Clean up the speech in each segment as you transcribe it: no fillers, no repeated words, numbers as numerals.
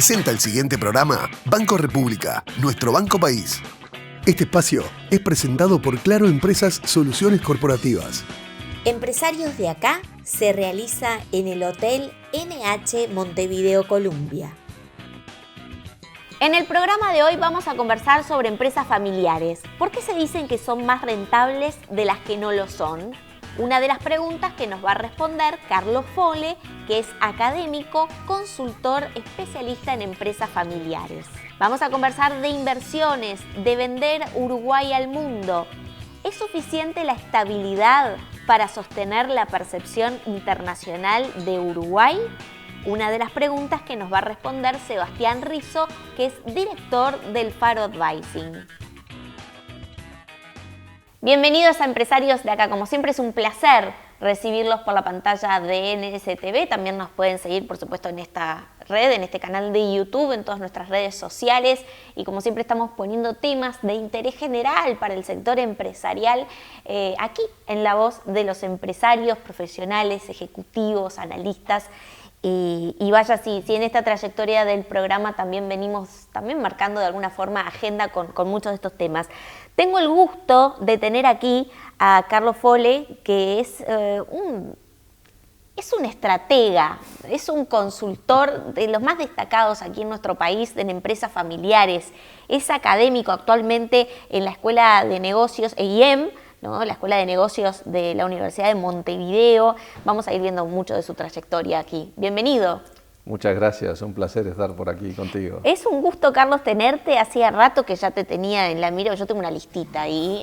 Presenta el siguiente programa Banco República, nuestro banco país. Este espacio es presentado por Claro Empresas Soluciones Corporativas. Empresarios de acá se realiza en el Hotel NH Montevideo Columbia. En el programa de hoy vamos a conversar sobre empresas familiares. ¿Por qué se dicen que son más rentables de las que no lo son? Una de las preguntas que nos va a responder Carlos Fole, que es académico, consultor, especialista en empresas familiares. Vamos a conversar de inversiones, de vender Uruguay al mundo. ¿Es suficiente la estabilidad para sostener la percepción internacional de Uruguay? Una de las preguntas que nos va a responder Sebastián Rizzo, que es director del Faro Advising. Bienvenidos a Empresarios de Acá. Como siempre es un placer recibirlos por la pantalla de NSTV. También nos pueden seguir, por supuesto, en esta red, en este canal de YouTube, en todas nuestras redes sociales. Y como siempre estamos poniendo temas de interés general para el sector empresarial aquí en la voz de los empresarios, profesionales, ejecutivos, analistas. Y vaya, si en esta trayectoria del programa también venimos marcando de alguna forma agenda con muchos de estos temas. Tengo el gusto de tener aquí a Carlos Fole, que es un estratega, es un consultor de los más destacados aquí en nuestro país en empresas familiares. Es académico actualmente en la Escuela de Negocios EIEM, ¿no? La Escuela de Negocios de la Universidad de Montevideo. Vamos a ir viendo mucho de su trayectoria aquí. Bienvenido. Muchas gracias, un placer estar por aquí contigo. Es un gusto, Carlos, tenerte. Hacía rato que ya te tenía en la mira, yo tengo una listita ahí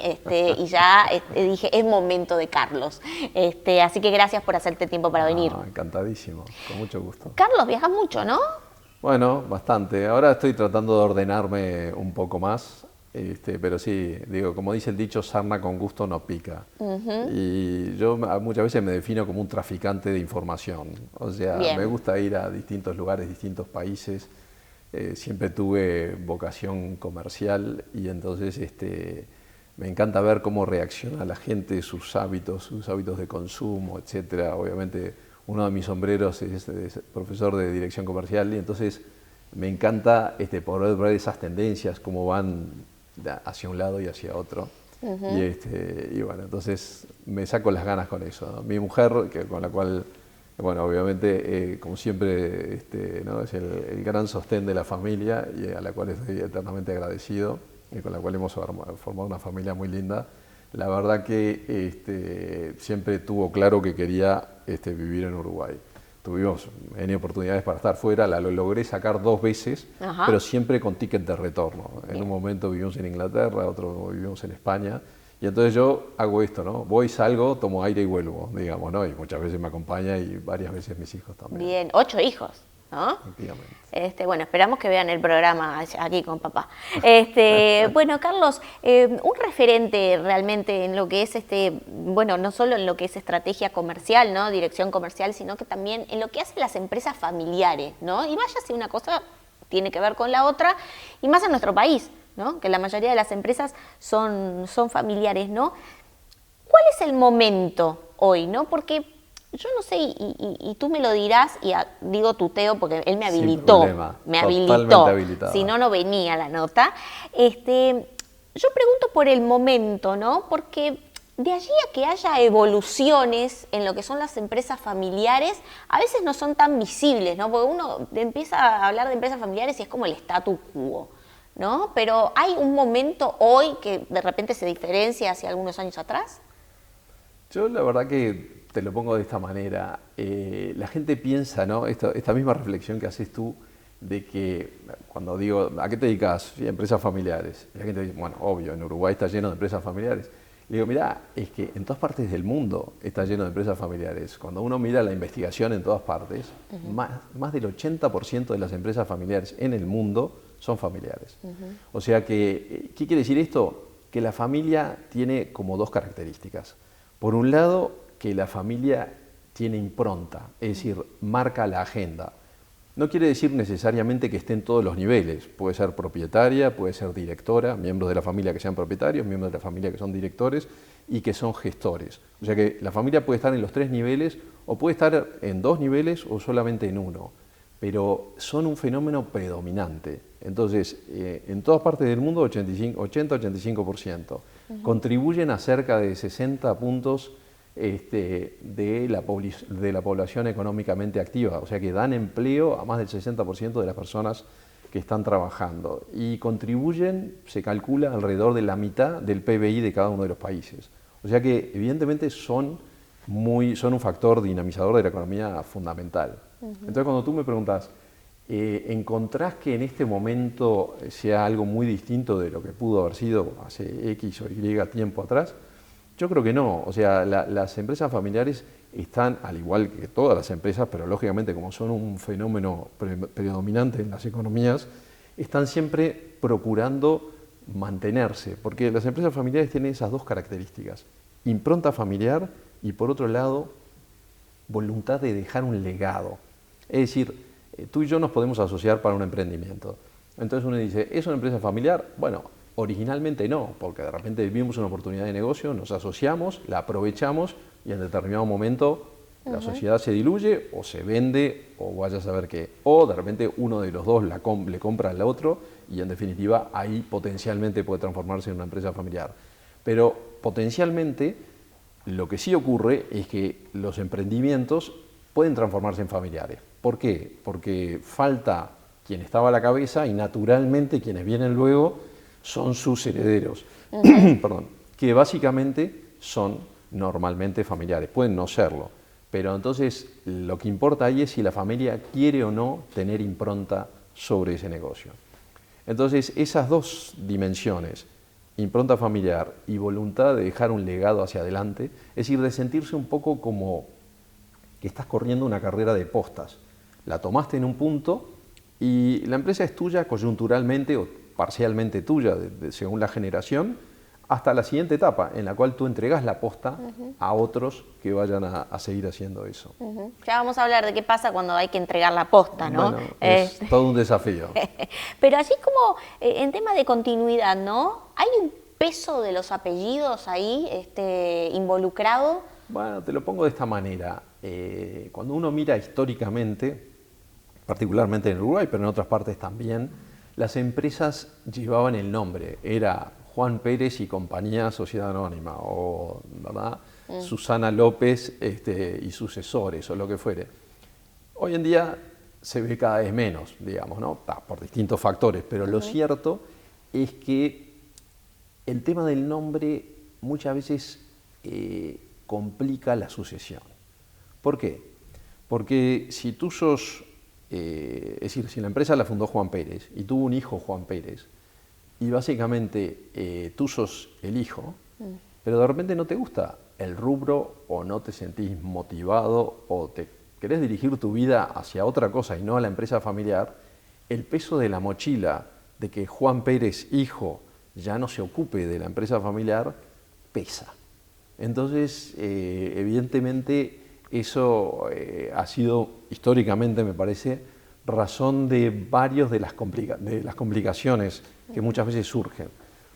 y ya dije, es momento de Carlos. Así que gracias por hacerte tiempo para venir. Encantadísimo, con mucho gusto. Carlos, viajas mucho, ¿no? Bueno, bastante. Ahora estoy tratando de ordenarme un poco más. Pero sí, digo, como dice el dicho, sarna con gusto no pica. Y yo muchas veces me defino como un traficante de información. O sea, me gusta ir a distintos lugares, distintos países. Siempre tuve vocación comercial y entonces me encanta ver cómo reacciona la gente, sus hábitos de consumo, etcétera. Obviamente, uno de mis sombreros es profesor de dirección comercial y entonces me encanta poder ver esas tendencias, cómo van hacia un lado y hacia otro. Y bueno, entonces me saco las ganas con eso, ¿no? Mi mujer, con la cual, bueno, obviamente, como siempre, ¿no? Es el gran sostén de la familia y a la cual estoy eternamente agradecido y con la cual hemos formado una familia muy linda. La verdad que siempre tuvo claro que quería vivir en Uruguay. Tuvimos oportunidades para estar fuera, lo logré sacar 2 veces, pero siempre con ticket de retorno. En un momento vivimos en Inglaterra, otro vivimos en España, y entonces yo hago esto, ¿no? Voy, salgo, tomo aire y vuelvo, digamos, ¿no? Y muchas veces me acompaña y varias veces mis hijos también. Bien, 8 hijos, ¿no? Efectivamente. Bueno, esperamos que vean el programa aquí con papá. Bueno, Carlos, un referente realmente en lo que es bueno, no solo en lo que es estrategia comercial, ¿no? Dirección comercial, sino que también en lo que hacen las empresas familiares, ¿no? Y vaya si una cosa tiene que ver con la otra, y más en nuestro país, ¿no? Que la mayoría de las empresas son familiares, ¿no? ¿Cuál es el momento hoy, no? Porque yo no sé, y tú me lo dirás, y digo tuteo porque él me habilitó. Sin problema. Me Totalmente habilitó. habilitada. Si no, no venía la nota. Yo pregunto por el momento, ¿no? Porque de allí a que haya evoluciones en lo que son las empresas familiares, a veces no son tan visibles, ¿no? Porque uno empieza a hablar de empresas familiares y es como el statu quo, ¿no? Pero ¿hay un momento hoy que de repente se diferencia hacia algunos años atrás? Yo la verdad que te lo pongo de esta manera. La gente piensa, ¿no? Esta misma reflexión que haces tú, de que cuando digo, ¿a qué te dedicas? Sí, a empresas familiares. Y la gente dice, bueno, obvio, en Uruguay está lleno de empresas familiares. Y digo, mirá, es que en todas partes del mundo está lleno de empresas familiares. Cuando uno mira la investigación en todas partes, más del 80% de las empresas familiares en el mundo son familiares. O sea que, ¿qué quiere decir esto? Que la familia tiene como 2 características. Por un lado, que la familia tiene impronta, es decir, marca la agenda. No quiere decir necesariamente que esté en todos los niveles. Puede ser propietaria, puede ser directora, miembros de la familia que sean propietarios, miembros de la familia que son directores y que son gestores. O sea que la familia puede estar en los 3 niveles o puede estar en 2 niveles o solamente en uno. pero son un fenómeno predominante. Entonces, en todas partes del mundo, 80-85%. Contribuyen a cerca de 60 puntos de la población económicamente activa, o sea que dan empleo a más del 60% de las personas que están trabajando y contribuyen, se calcula, alrededor de la mitad del PBI de cada uno de los países. O sea que evidentemente son un factor dinamizador de la economía fundamental. Entonces cuando tú me preguntas, ¿encontrás que en este momento sea algo muy distinto de lo que pudo haber sido hace X o Y tiempo atrás? Yo creo que no. O sea, las empresas familiares están, al igual que todas las empresas, pero lógicamente como son un fenómeno predominante en las economías, están siempre procurando mantenerse, porque las empresas familiares tienen esas dos características: impronta familiar y, por otro lado, voluntad de dejar un legado. Es decir, tú y yo nos podemos asociar para un emprendimiento. Entonces uno dice, ¿es una empresa familiar? Bueno, originalmente no, porque de repente vimos una oportunidad de negocio, nos asociamos, la aprovechamos y en determinado momento la sociedad se diluye o se vende o vaya a saber qué. O de repente uno de los dos le compra al otro y en definitiva ahí potencialmente puede transformarse en una empresa familiar. Pero potencialmente lo que sí ocurre es que los emprendimientos pueden transformarse en familiares. ¿Por qué? Porque falta quien estaba a la cabeza y naturalmente quienes vienen luego son sus herederos, perdón, que básicamente son normalmente familiares, pueden no serlo, pero entonces lo que importa ahí es si la familia quiere o no tener impronta sobre ese negocio. Entonces esas dos dimensiones, impronta familiar y voluntad de dejar un legado hacia adelante, es decir, de sentirse un poco como que estás corriendo una carrera de postas. La tomaste en un punto y la empresa es tuya coyunturalmente o parcialmente tuya, según la generación, hasta la siguiente etapa, en la cual tú entregas la posta a otros que vayan a seguir haciendo eso. Ya vamos a hablar de qué pasa cuando hay que entregar la posta, ¿no? Bueno, es todo un desafío. Pero así como en tema de continuidad, ¿no? ¿Hay un peso de los apellidos ahí involucrado? Bueno, te lo pongo de esta manera. Cuando uno mira históricamente, particularmente en Uruguay, pero en otras partes también, las empresas llevaban el nombre. Era Juan Pérez y Compañía Sociedad Anónima, o ¿verdad? Susana López y sucesores, o lo que fuere. Hoy en día se ve cada vez menos, digamos, ¿no? Por distintos factores, pero lo cierto es que el tema del nombre muchas veces complica la sucesión. ¿Por qué? Porque si tú sos, es decir, si la empresa la fundó Juan Pérez y tuvo un hijo Juan Pérez, y básicamente tú sos el hijo, pero de repente no te gusta el rubro o no te sentís motivado o te querés dirigir tu vida hacia otra cosa y no a la empresa familiar, el peso de la mochila de que Juan Pérez, hijo, ya no se ocupe de la empresa familiar, pesa. Entonces, evidentemente, eso ha sido históricamente, me parece, razón de varios de las complicaciones que muchas veces surgen.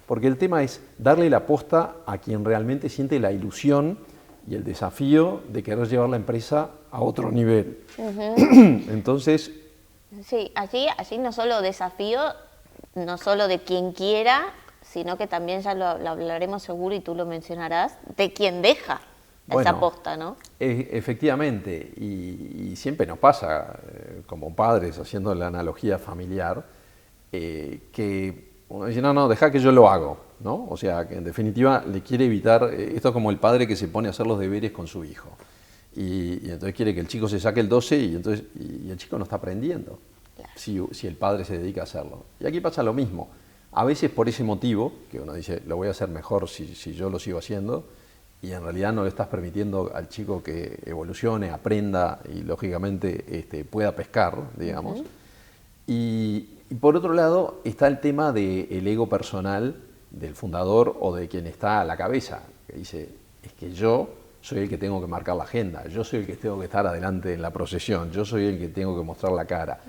Porque el tema es darle la posta a quien realmente siente la ilusión y el desafío de querer llevar la empresa a otro nivel. Entonces... Sí, allí no solo desafío, no solo de quien quiera, sino que también ya lo hablaremos seguro y tú lo mencionarás, de quien deja esa posta, ¿no? Efectivamente, y siempre nos pasa, como padres, haciendo la analogía familiar, que uno dice, no, deja que yo lo hago, ¿no? O sea, que en definitiva le quiere evitar, esto es como el padre que se pone a hacer los deberes con su hijo, y entonces quiere que el chico se saque el 12 y el chico no está aprendiendo, claro, si el padre se dedica a hacerlo. Y aquí pasa lo mismo. A veces por ese motivo, que uno dice, lo voy a hacer mejor si yo lo sigo haciendo, y en realidad no le estás permitiendo al chico que evolucione, aprenda y lógicamente pueda pescar, digamos. Y por otro lado está el tema del ego personal del fundador o de quien está a la cabeza, que dice, es que yo soy el que tengo que marcar la agenda, yo soy el que tengo que estar adelante en la procesión, yo soy el que tengo que mostrar la cara.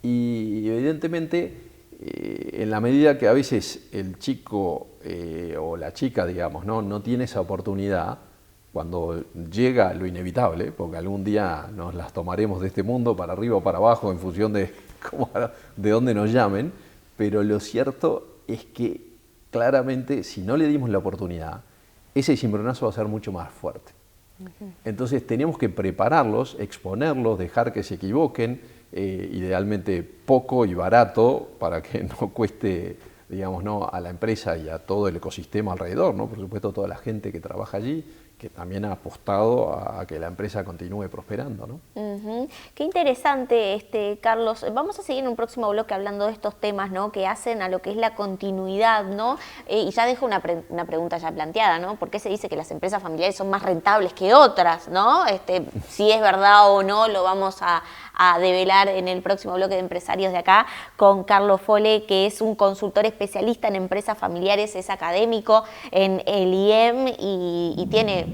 Y evidentemente, en la medida que a veces el chico o la chica, digamos, no tiene esa oportunidad, cuando llega lo inevitable, porque algún día nos las tomaremos de este mundo para arriba o para abajo en función de dónde nos llamen, pero lo cierto es que claramente si no le dimos la oportunidad, ese cimbronazo va a ser mucho más fuerte. Entonces tenemos que prepararlos, exponerlos, dejar que se equivoquen, idealmente poco y barato para que no cueste, digamos, ¿no?, a la empresa y a todo el ecosistema alrededor, ¿no? Por supuesto toda la gente que trabaja allí, que también ha apostado a que la empresa continúe prosperando, ¿no? Qué interesante, Carlos. Vamos a seguir en un próximo bloque hablando de estos temas, ¿no?, que hacen a lo que es la continuidad, ¿no? Y ya dejo una pregunta ya planteada, ¿no? ¿Por qué se dice que las empresas familiares son más rentables que otras, ¿no? Si es verdad o no, lo vamos a develar en el próximo bloque de Empresarios de Acá con Carlos Fole, que es un consultor especialista en empresas familiares, es académico en el IEM y tiene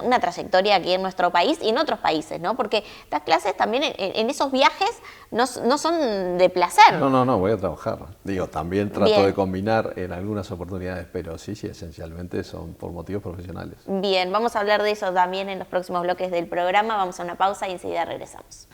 una trayectoria aquí en nuestro país y en otros países, ¿no? Porque estas clases también en esos viajes no son de placer. No, voy a trabajar. Digo, también trato de combinar en algunas oportunidades, pero sí, esencialmente son por motivos profesionales. Bien, vamos a hablar de eso también en los próximos bloques del programa. Vamos a una pausa y enseguida regresamos.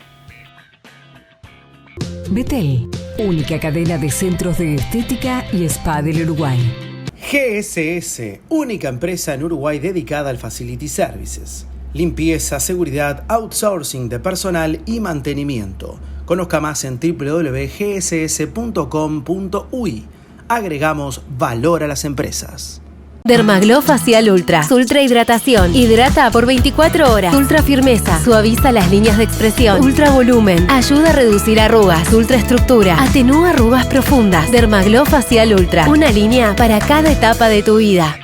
Betel, única cadena de centros de estética y spa del Uruguay. GSS, única empresa en Uruguay dedicada al Facility Services. Limpieza, seguridad, outsourcing de personal y mantenimiento. Conozca más en www.gss.com.uy. Agregamos valor a las empresas. Dermaglow Facial Ultra. Ultra hidratación. Hidrata por 24 horas. Ultra firmeza. Suaviza las líneas de expresión. Ultra volumen. Ayuda a reducir arrugas. Ultra estructura. Atenúa arrugas profundas. Dermaglow Facial Ultra. Una línea para cada etapa de tu vida.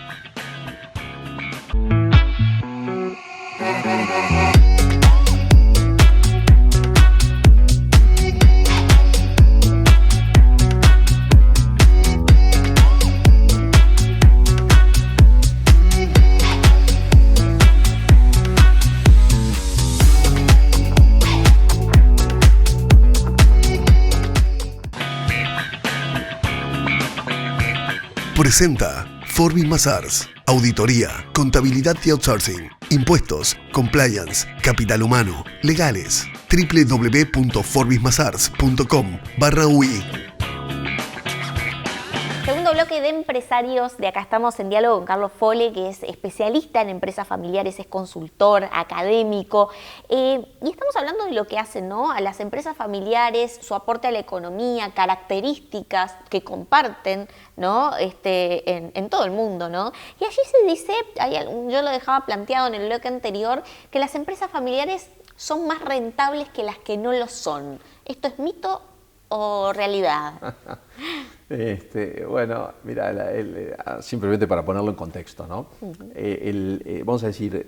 Presenta Forbis Mazars, auditoría, contabilidad y outsourcing, impuestos, compliance, capital humano, legales. www.forbismazars.com/UI. Segundo bloque de Empresarios de Acá. Estamos en diálogo con Carlos Fole, que es especialista en empresas familiares, es consultor, académico, y estamos hablando de lo que hacen, ¿no?, a las empresas familiares, su aporte a la economía, características que comparten, ¿no?, en todo el mundo, ¿no? Y allí se dice, yo lo dejaba planteado en el bloque anterior, que las empresas familiares son más rentables que las que no lo son. ¿Esto es mito o realidad? Bueno, mira, simplemente para ponerlo en contexto, ¿no? Vamos a decir,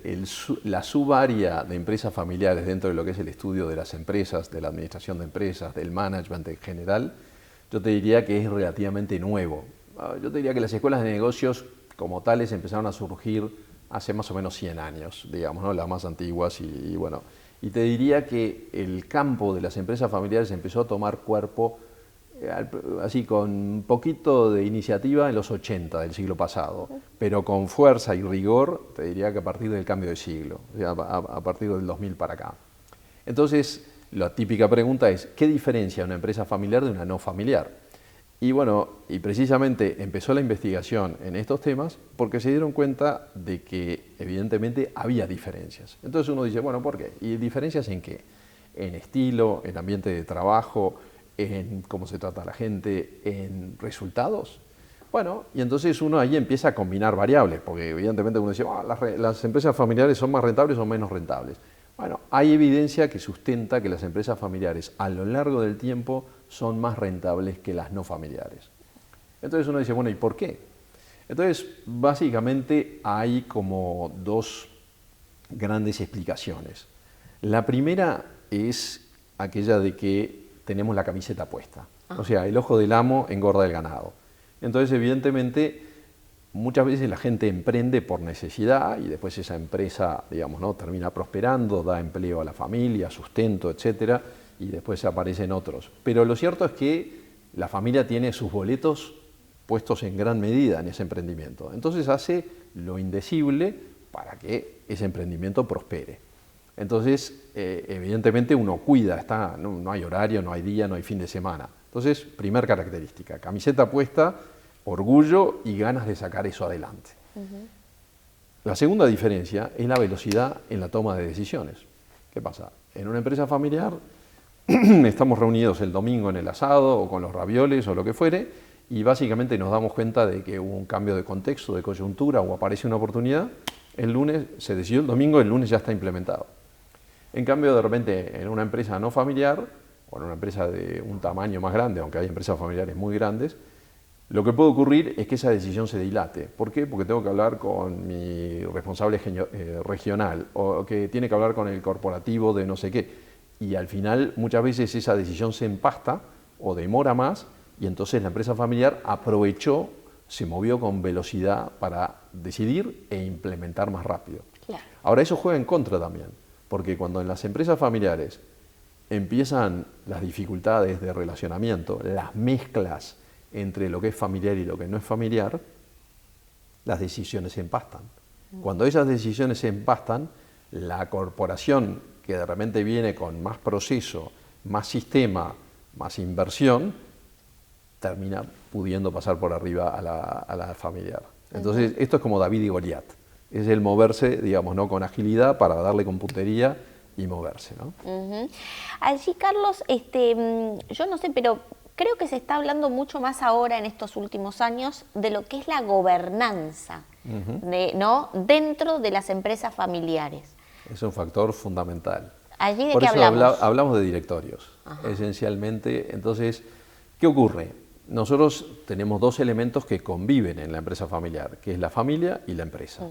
la subárea de empresas familiares dentro de lo que es el estudio de las empresas, de la administración de empresas, del management en general, yo te diría que es relativamente nuevo. Yo te diría que las escuelas de negocios como tales empezaron a surgir hace más o menos 100 años, digamos, ¿no?, las más antiguas y te diría que el campo de las empresas familiares empezó a tomar cuerpo así con un poquito de iniciativa en los 80 del siglo pasado, pero con fuerza y rigor, te diría que a partir del cambio de siglo, o sea, a partir del 2000 para acá. Entonces, la típica pregunta es, ¿qué diferencia una empresa familiar de una no familiar? Y bueno, y precisamente empezó la investigación en estos temas porque se dieron cuenta de que evidentemente había diferencias. Entonces uno dice, bueno, ¿por qué? ¿Y diferencias en qué? En estilo, en ambiente de trabajo, en cómo se trata a la gente, en resultados. Bueno, y entonces uno ahí empieza a combinar variables, porque evidentemente uno dice, las empresas familiares son más rentables o menos rentables. Bueno, hay evidencia que sustenta que las empresas familiares a lo largo del tiempo son más rentables que las no familiares. Entonces uno dice, bueno, ¿y por qué? Entonces, básicamente hay como dos grandes explicaciones. La primera es aquella de que tenemos la camiseta puesta. O sea, el ojo del amo engorda el ganado. Entonces, evidentemente, muchas veces la gente emprende por necesidad y después esa empresa, digamos, ¿no?, termina prosperando, da empleo a la familia, sustento, etcétera, y después aparecen otros. Pero lo cierto es que la familia tiene sus boletos puestos en gran medida en ese emprendimiento. Entonces hace lo indecible para que ese emprendimiento prospere. Entonces, evidentemente uno cuida, no hay horario, no hay día, no hay fin de semana. Entonces, primer característica, camiseta puesta, orgullo y ganas de sacar eso adelante. La segunda diferencia es la velocidad en la toma de decisiones. ¿Qué pasa? En una empresa familiar estamos reunidos el domingo en el asado o con los ravioles o lo que fuere y básicamente nos damos cuenta de que hubo un cambio de contexto, de coyuntura o aparece una oportunidad, el lunes se decidió, el domingo, el lunes ya está implementado. En cambio, de repente, en una empresa no familiar o en una empresa de un tamaño más grande, aunque hay empresas familiares muy grandes, lo que puede ocurrir es que esa decisión se dilate. ¿Por qué? Porque tengo que hablar con mi responsable regional o que tiene que hablar con el corporativo de no sé qué. Y al final, muchas veces esa decisión se empasta o demora más y entonces la empresa familiar aprovechó, se movió con velocidad para decidir e implementar más rápido. Claro. Ahora, eso juega en contra también, porque cuando en las empresas familiares empiezan las dificultades de relacionamiento, las mezclas entre lo que es familiar y lo que no es familiar, las decisiones se empastan. Cuando esas decisiones se empastan, la corporación que de repente viene con más proceso, más sistema, más inversión, termina pudiendo pasar por arriba a la familiar. Entonces, esto es como David y Goliat. Es el moverse, digamos, ¿no? Con agilidad para darle con puntería y moverse, ¿no? Allí, Carlos, yo no sé, pero creo que se está hablando mucho más ahora en estos últimos años de lo que es la gobernanza, ¿no? Dentro de las empresas familiares. Es un factor fundamental. ¿Allí de Por qué eso hablamos? Hablamos de directorios, esencialmente. Entonces, ¿qué ocurre? Nosotros tenemos dos elementos que conviven en la empresa familiar, que es la familia y la empresa.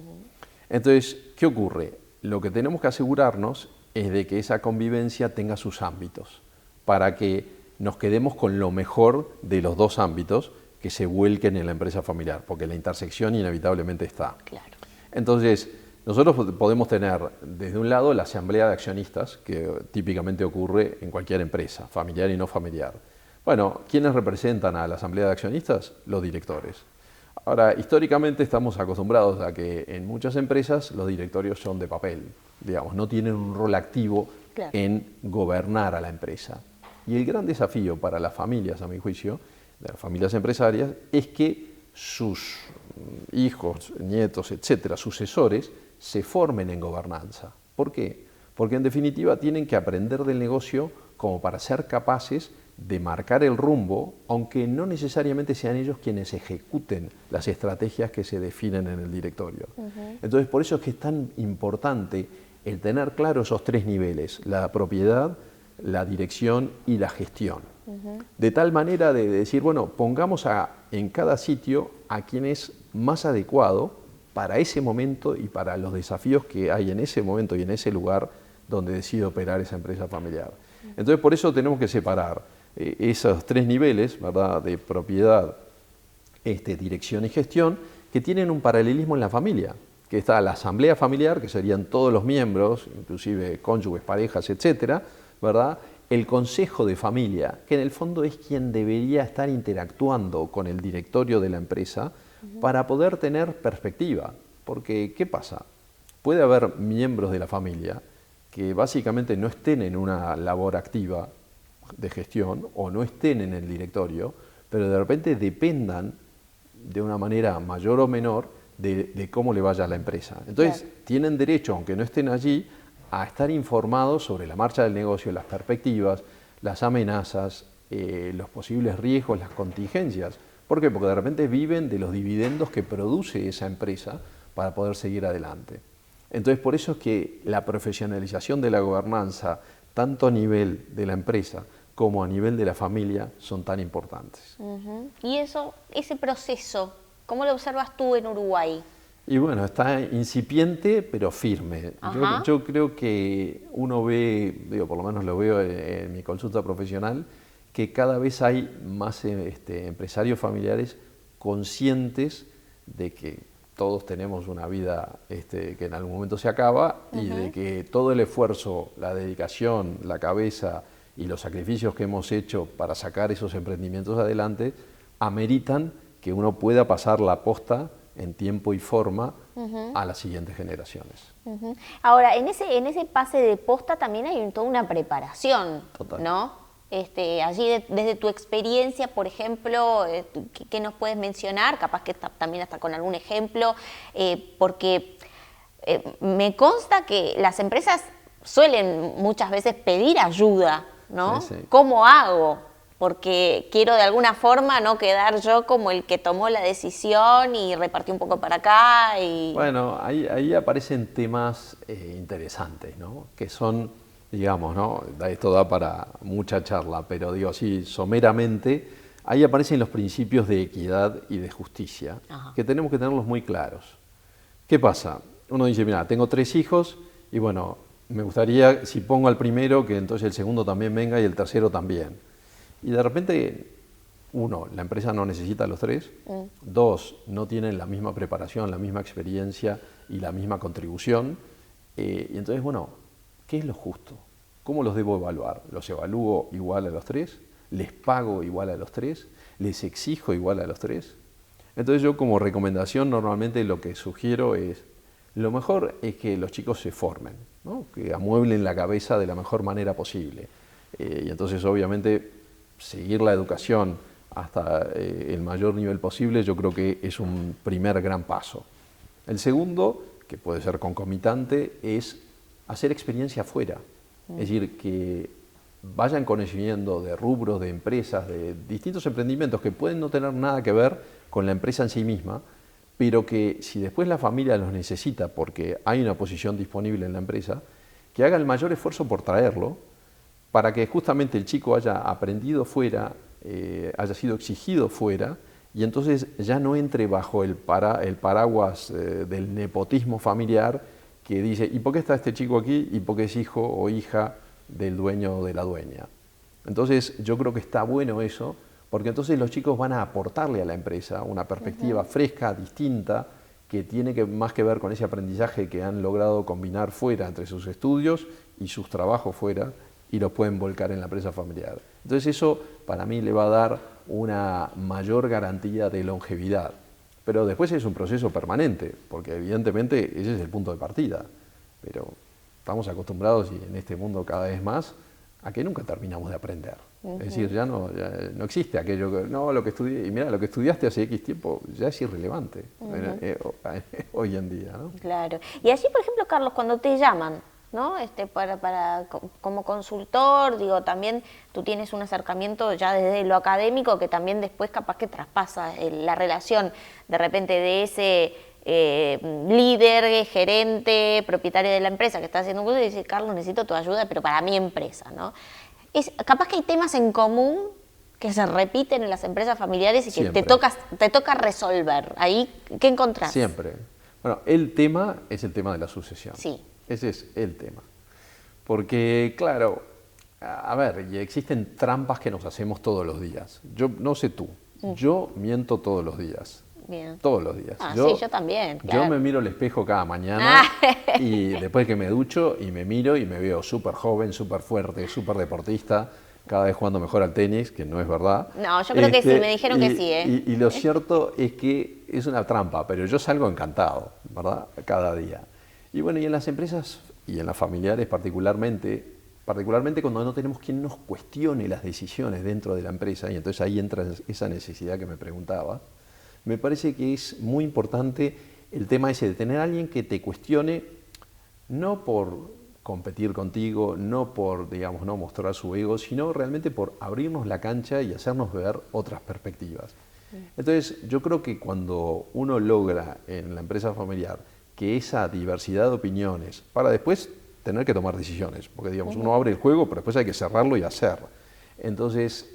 Entonces, ¿qué ocurre? Lo que tenemos que asegurarnos es de que esa convivencia tenga sus ámbitos, para que nos quedemos con lo mejor de los dos ámbitos que se vuelquen en la empresa familiar, porque la intersección inevitablemente está. Claro. Entonces, nosotros podemos tener desde un lado la asamblea de accionistas, que típicamente ocurre en cualquier empresa, familiar y no familiar. Bueno, ¿quiénes representan a la asamblea de accionistas? Los directores. Ahora, históricamente estamos acostumbrados a que en muchas empresas los directorios son de papel, digamos, no tienen un rol activo en gobernar a la empresa. Y el gran desafío para las familias, a mi juicio, de las familias empresarias, es que sus hijos, nietos, etcétera, sucesores, se formen en gobernanza. ¿Por qué? Porque en definitiva tienen que aprender del negocio como para ser capaces de marcar el rumbo, aunque no necesariamente sean ellos quienes ejecuten las estrategias que se definen en el directorio. Entonces, por eso es que es tan importante el tener claro esos tres niveles, la propiedad, la dirección y la gestión. De tal manera de decir, bueno, pongamos en cada sitio a quien es más adecuado para ese momento y para los desafíos que hay en ese momento y en ese lugar donde decide operar esa empresa familiar. Entonces, por eso tenemos que separar esos tres niveles, ¿verdad?, de propiedad, dirección y gestión, que tienen un paralelismo en la familia, que está la asamblea familiar, que serían todos los miembros, inclusive cónyuges, parejas, etcétera, ¿verdad? El consejo de familia, que en el fondo es quien debería estar interactuando con el directorio de la empresa para poder tener perspectiva. Porque, ¿qué pasa? Puede haber miembros de la familia que básicamente no estén en una labor activa de gestión o no estén en el directorio, pero de repente dependan de una manera mayor o menor de cómo le vaya a la empresa. Entonces, tienen derecho, aunque no estén allí, a estar informados sobre la marcha del negocio, las perspectivas, las amenazas, los posibles riesgos, las contingencias. ¿Por qué? Porque de repente viven de los dividendos que produce esa empresa para poder seguir adelante. Entonces, por eso es que la profesionalización de la gobernanza, tanto a nivel de la empresa como a nivel de la familia, son tan importantes. Y ese proceso, ¿cómo lo observas tú en Uruguay? Y bueno, está incipiente, pero firme. Yo creo que uno ve, por lo menos lo veo en mi consulta profesional, que cada vez hay más empresarios familiares conscientes de que todos tenemos una vida que en algún momento se acaba y de que todo el esfuerzo, la dedicación, la cabeza y los sacrificios que hemos hecho para sacar esos emprendimientos adelante ameritan que uno pueda pasar la posta en tiempo y forma a las siguientes generaciones. Ahora, en ese pase de posta también hay toda una preparación, Total. ¿no? Allí desde tu experiencia, por ejemplo, ¿qué nos puedes mencionar? Capaz que también hasta con algún ejemplo, porque me consta que las empresas suelen muchas veces pedir ayuda, ¿no? Sí, sí. ¿Cómo hago? Porque quiero de alguna forma no quedar yo como el que tomó la decisión y repartí un poco para acá. Bueno, ahí aparecen temas interesantes, ¿no? Que son, digamos, ¿no? Esto da para mucha charla, pero digo así, someramente, ahí aparecen los principios de equidad y de justicia, que tenemos que tenerlos muy claros. ¿Qué pasa? Uno dice, mira, tengo 3 hijos y bueno, me gustaría, si pongo al primero, que entonces el segundo también venga y el tercero también. Y de repente, 1, la empresa no necesita a los 3, 2, no tienen la misma preparación, la misma experiencia y la misma contribución. Y entonces, bueno, ¿qué es lo justo? ¿Cómo los debo evaluar? ¿Los evalúo igual a los 3? ¿Les pago igual a los 3? ¿Les exijo igual a los 3? Entonces yo como recomendación normalmente lo que sugiero es, lo mejor es que los chicos se formen, ¿no? Que amueblen la cabeza de la mejor manera posible. Y entonces obviamente seguir la educación hasta el mayor nivel posible yo creo que es un primer gran paso. El segundo, que puede ser concomitante, es hacer experiencia afuera. Es decir, que vayan conociendo de rubros, de empresas, de distintos emprendimientos que pueden no tener nada que ver con la empresa en sí misma, pero que si después la familia los necesita porque hay una posición disponible en la empresa, que haga el mayor esfuerzo por traerlo, para que justamente el chico haya aprendido fuera, haya sido exigido fuera, y entonces ya no entre bajo el paraguas del nepotismo familiar que dice, ¿y por qué está este chico aquí? ¿Y por qué es hijo o hija del dueño o de la dueña? Entonces yo creo que está bueno eso, porque entonces los chicos van a aportarle a la empresa una perspectiva fresca, distinta, que tiene más que ver con ese aprendizaje que han logrado combinar fuera entre sus estudios y sus trabajos fuera, y los pueden volcar en la empresa familiar. Entonces eso para mí le va a dar una mayor garantía de longevidad. Pero después es un proceso permanente, porque evidentemente ese es el punto de partida. Pero estamos acostumbrados, y en este mundo cada vez más, a que nunca terminamos de aprender. Es decir, ya no existe aquello que, no, lo que estudié, y mira, lo que estudiaste hace X tiempo ya es irrelevante hoy en día, ¿no? Claro. Y allí, por ejemplo, Carlos, cuando te llaman, ¿no? Como consultor, digo, también tú tienes un acercamiento ya desde lo académico que también después capaz que traspasa la relación de repente de ese líder, gerente, propietario de la empresa que está haciendo un curso y dice, Carlos, necesito tu ayuda, pero para mi empresa, ¿no? Capaz que hay temas en común que se repiten en las empresas familiares y que te toca resolver. Ahí, ¿qué encontrás? Siempre. Bueno, el tema es el tema de la sucesión. Sí. Ese es el tema. Porque, claro, a ver, y existen trampas que nos hacemos todos los días. Yo no sé tú, yo miento todos los días. Bien. Todos los días. Sí, yo también. Claro. Yo me miro al espejo cada mañana y después que me ducho y me miro y me veo súper joven, súper fuerte, súper deportista, cada vez jugando mejor al tenis, que no es verdad. No, yo creo que sí, me dijeron que sí. Y lo cierto es que es una trampa, pero yo salgo encantado, ¿verdad? Cada día. Y bueno, y en las empresas y en las familiares particularmente cuando no tenemos quien nos cuestione las decisiones dentro de la empresa, y entonces ahí entra esa necesidad que me preguntaba, me parece que es muy importante el tema ese de tener a alguien que te cuestione, no por competir contigo, no por, digamos, no mostrar su ego, sino realmente por abrirnos la cancha y hacernos ver otras perspectivas. Entonces, yo creo que cuando uno logra en la empresa familiar que esa diversidad de opiniones, para después tener que tomar decisiones, porque digamos, uno abre el juego, pero después hay que cerrarlo y hacer. Entonces,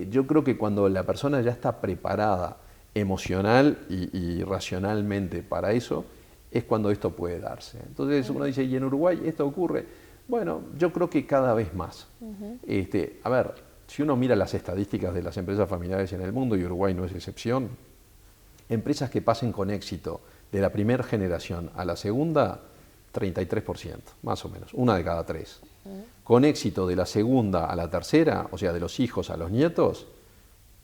yo creo que cuando la persona ya está preparada emocional y racionalmente para eso, es cuando esto puede darse. Entonces uno dice, ¿y en Uruguay esto ocurre? Bueno, yo creo que cada vez más. A ver, si uno mira las estadísticas de las empresas familiares en el mundo, y Uruguay no es excepción, empresas que pasen con éxito de la primera generación a la segunda, 33%, más o menos, 1 de cada 3. Con éxito de la segunda a la tercera, o sea, de los hijos a los nietos,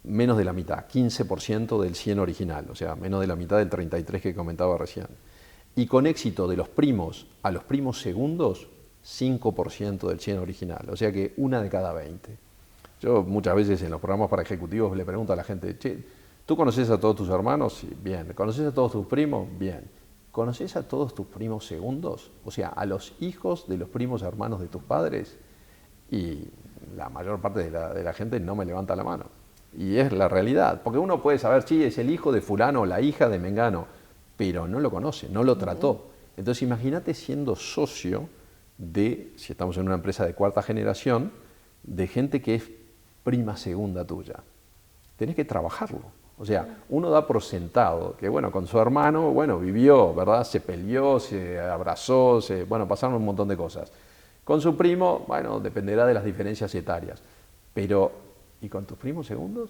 menos de la mitad, 15% del 100 original, o sea, menos de la mitad del 33 que comentaba recién. Y con éxito de los primos a los primos segundos, 5% del 100 original, o sea que 1 de cada 20. Yo muchas veces en los programas para ejecutivos le pregunto a la gente, che, ¿tú conoces a todos tus hermanos? Sí, bien. ¿Conoces a todos tus primos? Bien. ¿Conoces a todos tus primos segundos? O sea, a los hijos de los primos hermanos de tus padres. Y la mayor parte de la gente no me levanta la mano. Y es la realidad, porque uno puede saber, sí, es el hijo de fulano o la hija de mengano, pero no lo conoce, no lo trató. Entonces imagínate siendo socio de, si estamos en una empresa de 4ª generación, de gente que es prima segunda tuya. Tenés que trabajarlo. O sea, uno da por sentado que, bueno, con su hermano, bueno, vivió, ¿verdad? Se peleó, se abrazó, bueno, pasaron un montón de cosas. Con su primo, bueno, dependerá de las diferencias etarias. Pero, ¿y con tus primos segundos?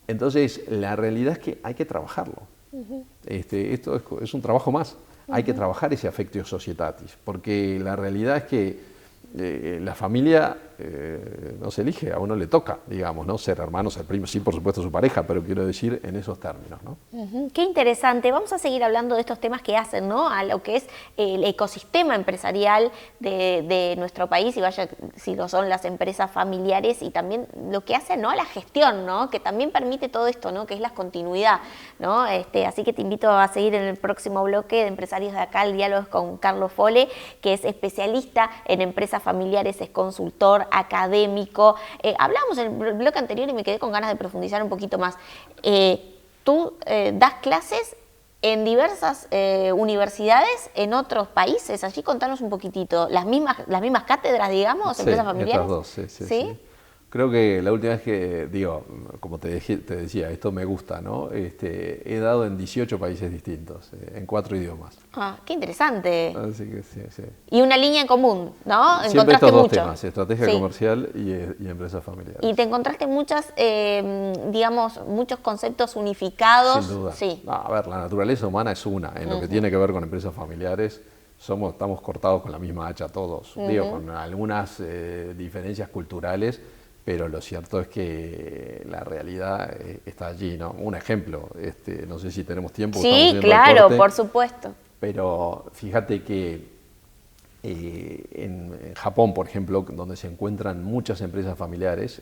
Entonces, la realidad es que hay que trabajarlo. Esto es un trabajo más. Hay que trabajar ese affectio societatis, porque la realidad es que la familia no se elige, a uno le toca, digamos, ¿no? Ser hermano, ser primo, sí, por supuesto su pareja, pero quiero decir en esos términos, ¿no? Qué interesante. Vamos a seguir hablando de estos temas que hacen, ¿no? A lo que es el ecosistema empresarial de nuestro país, y vaya si lo son las empresas familiares, y también lo que hace, ¿no? A la gestión, ¿no? Que también permite todo esto, ¿no? Que es la continuidad, ¿no? Así que te invito a seguir en el próximo bloque de Empresarios de Acá, el diálogo con Carlos Fole, que es especialista en empresas familiares, es consultor académico. Hablamos en el bloque anterior y me quedé con ganas de profundizar un poquito más. Tú das clases en diversas universidades en otros países. Allí contanos un poquitito. ¿Las mismas cátedras, digamos, Sí, empresas familiares? estas dos, sí. Creo que la última vez que, digo, como te decía, esto me gusta, ¿no? He dado en 18 países distintos, en 4 idiomas. Ah, qué interesante. Así que sí. Y una línea en común, ¿no? Siempre estos dos mucho. temas, estrategia Sí. comercial y empresas familiares. Y te encontraste muchas, digamos, muchos conceptos unificados. Sin duda. Sí. No, a ver, la naturaleza humana es una. En lo que tiene que ver con empresas familiares, estamos cortados con la misma hacha todos. Digo, con algunas diferencias culturales, pero lo cierto es que la realidad está allí, ¿no? Un ejemplo, no sé si tenemos tiempo. Sí, claro, por supuesto. Pero fíjate que en Japón, por ejemplo, donde se encuentran muchas empresas familiares,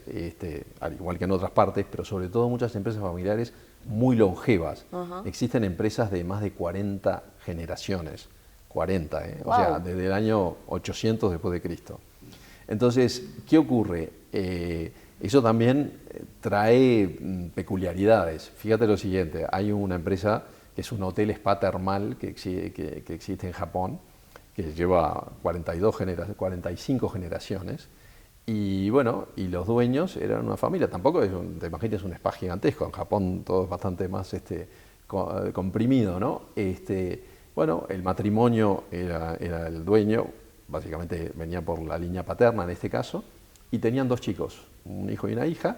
al igual que en otras partes, pero sobre todo muchas empresas familiares muy longevas. Existen empresas de más de 40 generaciones, 40, Wow. O sea, desde el año 800 después de Cristo. Entonces, ¿qué ocurre? Eso también trae peculiaridades. Fíjate lo siguiente, hay una empresa que es un hotel spa termal que existe en Japón, que lleva 45 generaciones, y bueno, y los dueños eran una familia. Tampoco te imaginas un spa gigantesco, en Japón todo es bastante más comprimido, ¿no? Bueno, el matrimonio era el dueño, básicamente venía por la línea paterna en este caso, y tenían 2 chicos, un hijo y una hija,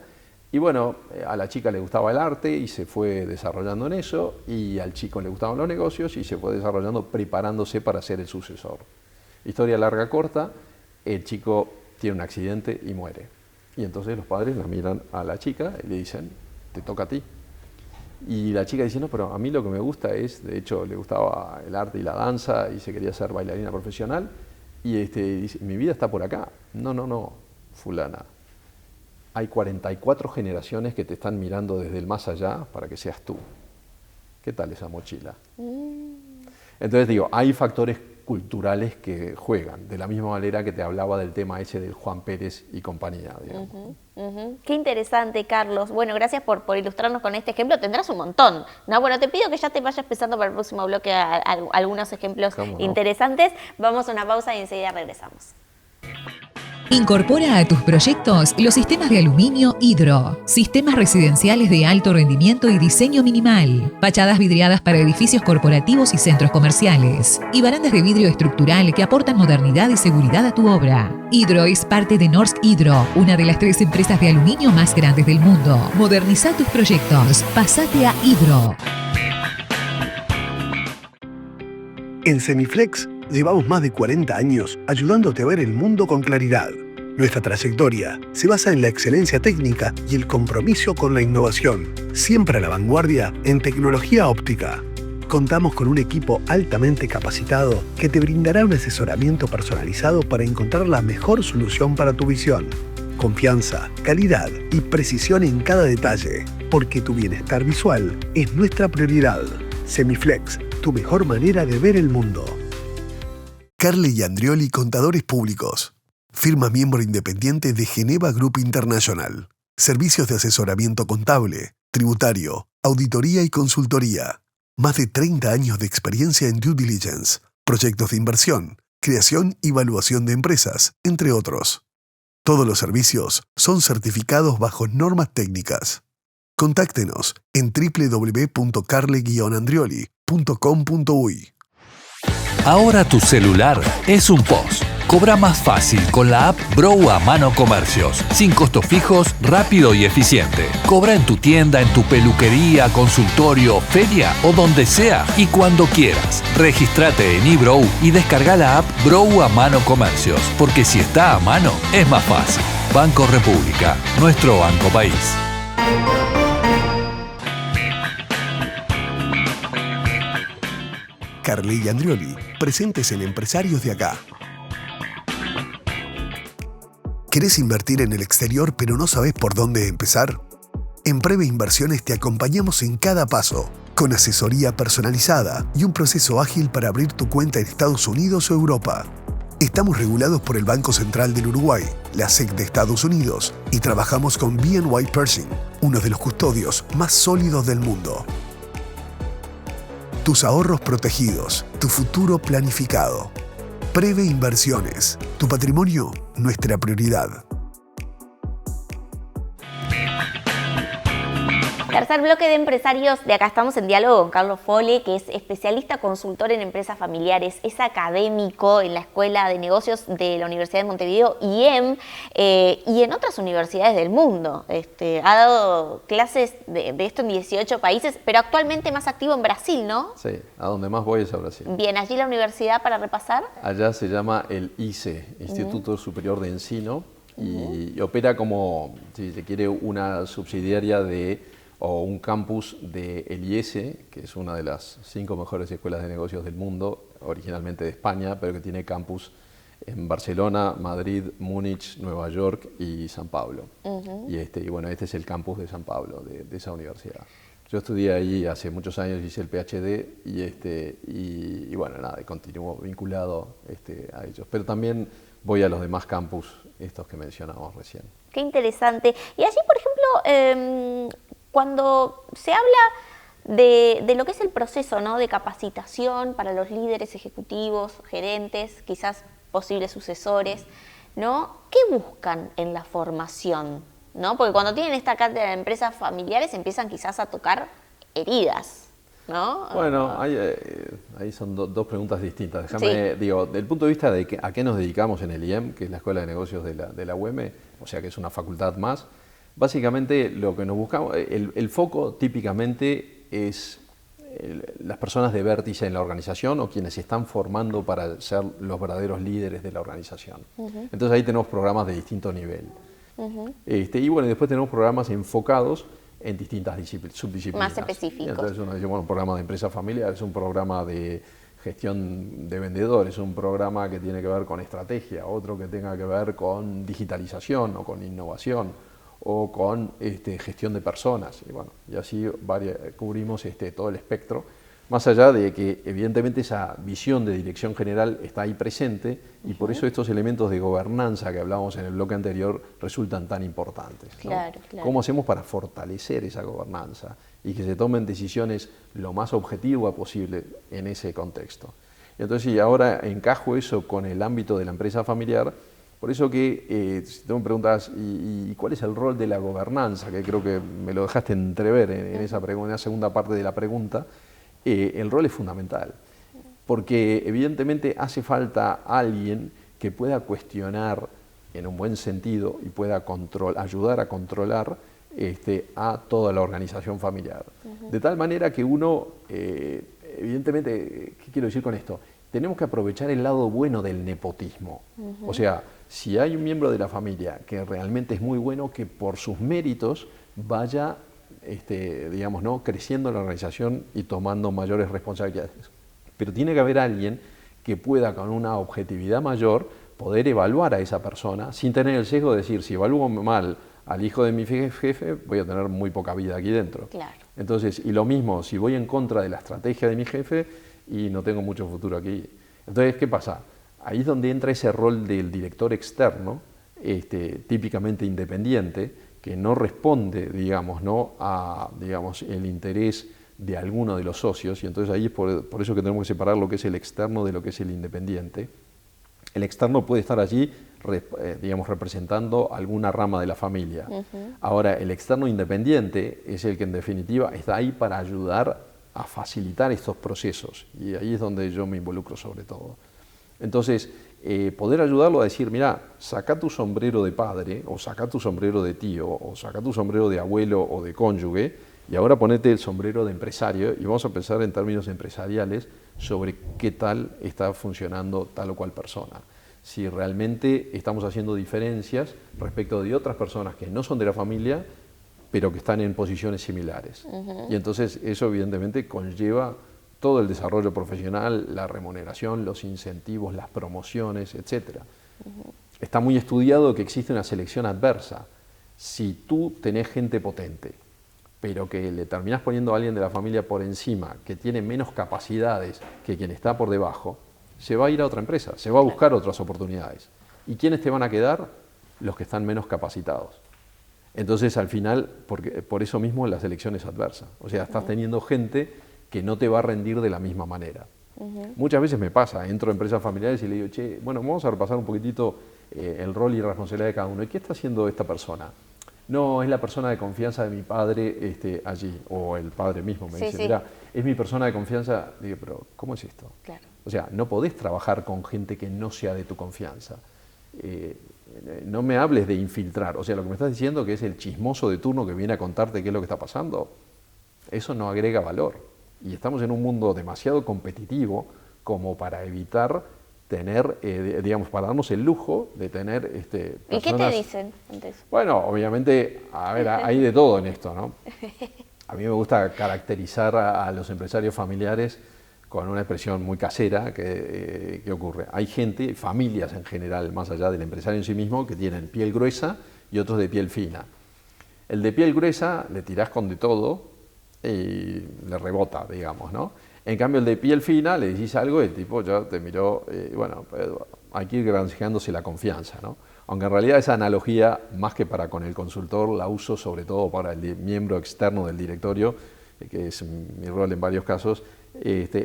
y bueno, a la chica le gustaba el arte y se fue desarrollando en eso, y al chico le gustaban los negocios y se fue desarrollando preparándose para ser el sucesor. Historia larga corta, el chico tiene un accidente y muere. Y entonces los padres la miran a la chica y le dicen, te toca a ti. Y la chica dice, no, pero a mí lo que me gusta es, de hecho le gustaba el arte y la danza y se quería ser bailarina profesional, y dice, mi vida está por acá. No, fulana. Hay 44 generaciones que te están mirando desde el más allá para que seas tú. ¿Qué tal esa mochila? Entonces digo, hay factores culturales que juegan, de la misma manera que te hablaba del tema ese del Juan Pérez y compañía. Qué interesante, Carlos. Bueno, gracias por ilustrarnos con este ejemplo. Tendrás un montón, ¿no? Bueno, te pido que ya te vayas pensando para el próximo bloque algunos ejemplos interesantes. Vamos a una pausa y enseguida regresamos. Incorpora a tus proyectos los sistemas de aluminio Hydro, sistemas residenciales de alto rendimiento y diseño minimal, fachadas vidriadas para edificios corporativos y centros comerciales, y barandas de vidrio estructural que aportan modernidad y seguridad a tu obra. Hydro es parte de Norsk Hydro, una de las 3 empresas de aluminio más grandes del mundo. Moderniza tus proyectos. Pasate a Hydro. En Semiflex llevamos más de 40 años ayudándote a ver el mundo con claridad. Nuestra trayectoria se basa en la excelencia técnica y el compromiso con la innovación, siempre a la vanguardia en tecnología óptica. Contamos con un equipo altamente capacitado que te brindará un asesoramiento personalizado para encontrar la mejor solución para tu visión. Confianza, calidad y precisión en cada detalle, porque tu bienestar visual es nuestra prioridad. Semiflex, tu mejor manera de ver el mundo. Carly Andrioli, Contadores Públicos. Firma miembro independiente de Geneva Group International. Servicios de asesoramiento contable, tributario, auditoría y consultoría. Más de 30 años de experiencia en due diligence, proyectos de inversión, creación y evaluación de empresas, entre otros. Todos los servicios son certificados bajo normas técnicas. Contáctenos en www.carle-andrioli.com.uy. Ahora tu celular es un POS. Cobra más fácil con la app Brow a Mano Comercios. Sin costos fijos, rápido y eficiente. Cobra en tu tienda, en tu peluquería, consultorio, feria o donde sea y cuando quieras. Regístrate en eBrow y descarga la app Brow a Mano Comercios. Porque si está a mano, es más fácil. Banco República, nuestro banco país. Carly Andrioli, presentes en Empresarios de Acá. ¿Querés invertir en el exterior pero no sabés por dónde empezar? En Preve Inversiones te acompañamos en cada paso, con asesoría personalizada y un proceso ágil para abrir tu cuenta en Estados Unidos o Europa. Estamos regulados por el Banco Central del Uruguay, la SEC de Estados Unidos, y trabajamos con BNY Pershing, uno de los custodios más sólidos del mundo. Tus ahorros protegidos, tu futuro planificado. Preve Inversiones, tu patrimonio, nuestra prioridad. Tercer bloque de Empresarios de Acá. Estamos en diálogo con Carlos Fole, que es especialista consultor en empresas familiares, es académico en la Escuela de Negocios de la Universidad de Montevideo, IEM, y en otras universidades del mundo. Ha dado clases de esto en 18 países, pero actualmente más activo en Brasil, ¿no? Sí, a donde más voy es a Brasil. Bien, allí la universidad para repasar. Allá se llama el ICE, Instituto Superior de Encino, y opera como, si se quiere, una subsidiaria o un campus del IES, que es una de las 5 mejores escuelas de negocios del mundo, originalmente de España, pero que tiene campus en Barcelona, Madrid, Múnich, Nueva York y San Pablo. Y bueno, este es el campus de San Pablo, de esa universidad. Yo estudié ahí hace muchos años, hice el PhD y bueno, nada, continúo vinculado a ellos. Pero también voy a los demás campus, estos que mencionamos recién. Qué interesante. Y allí, por ejemplo, cuando se habla de lo que es el proceso, ¿no?, de capacitación para los líderes ejecutivos, gerentes, quizás posibles sucesores, ¿no?, ¿qué buscan en la formación? ¿No? Porque cuando tienen esta cátedra de empresas familiares empiezan quizás a tocar heridas, ¿no? Bueno, ahí son dos preguntas distintas. Déjame, digo, del punto de vista de a qué nos dedicamos en el IEM, que es la Escuela de Negocios de la UEM, o sea que es una facultad más, básicamente lo que nos buscamos, el foco típicamente es las personas de vértice en la organización o quienes se están formando para ser los verdaderos líderes de la organización. Entonces ahí tenemos programas de distinto nivel. Y bueno, después tenemos programas enfocados en distintas subdisciplinas. Más específicos. Entonces uno dice, bueno, un programa de empresa familiar, es un programa de gestión de vendedores, un programa que tiene que ver con estrategia, otro que tenga que ver con digitalización o con innovación o con gestión de personas. Y bueno, y así cubrimos todo el espectro. Más allá de que evidentemente esa visión de dirección general está ahí presente y por eso estos elementos de gobernanza que hablábamos en el bloque anterior resultan tan importantes, ¿no? Claro. ¿Cómo hacemos para fortalecer esa gobernanza y que se tomen decisiones lo más objetivas posible en ese contexto? Y entonces, ahora encajo eso con el ámbito de la empresa familiar. Por eso que, si tú me preguntas, ¿y cuál es el rol de la gobernanza? Que creo que me lo dejaste entrever en esa segunda parte de la pregunta. El rol es fundamental, porque evidentemente hace falta alguien que pueda cuestionar en un buen sentido y pueda ayudar a controlar a toda la organización familiar. De tal manera que uno evidentemente, ¿qué quiero decir con esto? Tenemos que aprovechar el lado bueno del nepotismo. O sea, si hay un miembro de la familia que realmente es muy bueno, que por sus méritos vaya, digamos, ¿no?, creciendo en la organización y tomando mayores responsabilidades. Pero tiene que haber alguien que pueda, con una objetividad mayor, poder evaluar a esa persona sin tener el sesgo de decir, si evalúo mal al hijo de mi jefe, voy a tener muy poca vida aquí dentro. Claro. Entonces, y lo mismo, si voy en contra de la estrategia de mi jefe y no tengo mucho futuro aquí. Entonces, ¿qué pasa? Ahí es donde entra ese rol del director externo, típicamente independiente, que no responde, digamos, ¿no?, a, digamos, el interés de alguno de los socios, y entonces ahí es por eso que tenemos que separar lo que es el externo de lo que es el independiente. El externo puede estar allí, digamos, representando alguna rama de la familia. Ahora, el externo independiente es el que en definitiva está ahí para ayudar a facilitar estos procesos, y ahí es donde yo me involucro sobre todo. Entonces, poder ayudarlo a decir, mira, saca tu sombrero de padre, o saca tu sombrero de tío, o saca tu sombrero de abuelo o de cónyuge, y ahora ponete el sombrero de empresario y vamos a pensar en términos empresariales sobre qué tal está funcionando tal o cual persona. Si realmente estamos haciendo diferencias respecto de otras personas que no son de la familia, pero que están en posiciones similares. Y entonces eso evidentemente conlleva todo el desarrollo profesional, la remuneración, los incentivos, las promociones, etc. Está muy estudiado que existe una selección adversa. Si tú tenés gente potente, pero que le terminás poniendo a alguien de la familia por encima, que tiene menos capacidades que quien está por debajo, se va a ir a otra empresa, se va a buscar otras oportunidades. ¿Y quiénes te van a quedar? Los que están menos capacitados. Entonces, al final, por eso mismo la selección es adversa. O sea, estás teniendo gente que no te va a rendir de la misma manera. Muchas veces me pasa, entro a empresas familiares y le digo, che, bueno, vamos a repasar un poquitito el rol y responsabilidad de cada uno. ¿Y qué está haciendo esta persona? No, es la persona de confianza de mi padre allí, o el padre mismo me dice, mira, es mi persona de confianza. Digo, pero ¿cómo es esto? Claro. O sea, no podés trabajar con gente que no sea de tu confianza. No me hables de infiltrar, o sea, lo que me estás diciendo que es el chismoso de turno que viene a contarte qué es lo que está pasando, eso no agrega valor. Y estamos en un mundo demasiado competitivo como para evitar tener, digamos, para darnos el lujo de tener personas... ¿Y qué te dicen antes? Bueno, obviamente, a ver, hay de todo en esto, ¿no? A mí me gusta caracterizar a los empresarios familiares con una expresión muy casera que ocurre. Hay gente, familias en general, más allá del empresario en sí mismo, que tienen piel gruesa y otros de piel fina. El de piel gruesa le tirás con de todo y le rebota, digamos, ¿no? En cambio, el de piel fina, le decís algo y el tipo ya te miró, bueno, hay que ir granjeándose la confianza, ¿no? Aunque en realidad esa analogía, más que para con el consultor, la uso sobre todo para el miembro externo del directorio, que es mi rol en varios casos,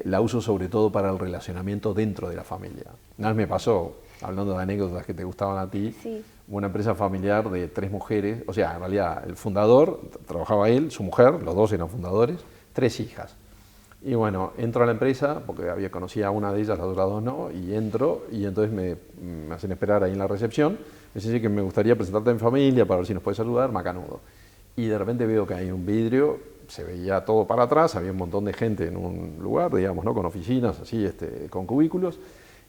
la uso sobre todo para el relacionamiento dentro de la familia. Una vez me pasó, hablando de anécdotas que te gustaban a ti, una empresa familiar de 3 mujeres, o sea, en realidad el fundador, trabajaba él, su mujer, los dos eran fundadores, 3 hijas. Y bueno, entro a la empresa, porque había conocido a una de ellas, las otras 2 no, y entro, y entonces me hacen esperar ahí en la recepción, me dicen que me gustaría presentarte en familia para ver si nos puedes saludar, macanudo. Y de repente veo que hay un vidrio, se veía todo para atrás, había un montón de gente en un lugar, digamos, ¿no?, con oficinas, así, con cubículos,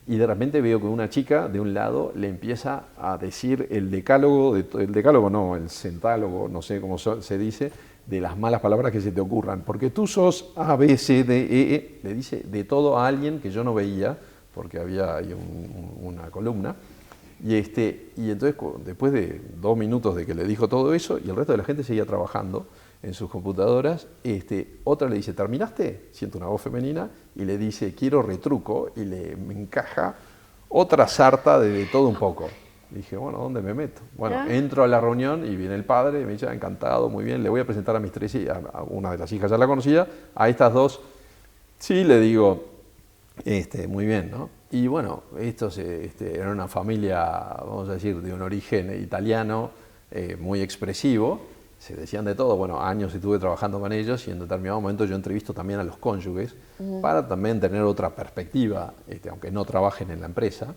y de repente veo que una chica de un lado le empieza a decir el decálogo, el centálogo, no sé cómo se dice, de las malas palabras que se te ocurran, porque tú sos A, B, C, D, E, le dice de todo a alguien que yo no veía, porque había ahí una columna, y entonces después de 2 minutos de que le dijo todo eso, y el resto de la gente seguía trabajando en sus computadoras, otra le dice, ¿terminaste? Siento una voz femenina, y le dice, quiero retruco, y me encaja otra sarta de todo un poco. Dije, bueno, ¿dónde me meto? Bueno, entro a la reunión y viene el padre, y me dice, encantado, muy bien, le voy a presentar a mis 3 hijas, a una de las hijas ya la conocía, a estas 2, sí, le digo, muy bien, ¿no? Y bueno, estos eran una familia, vamos a decir, de un origen italiano, muy expresivo, se decían de todo. Bueno, años estuve trabajando con ellos y en determinado momento yo entrevisto también a los cónyuges para también tener otra perspectiva, aunque no trabajen en la empresa.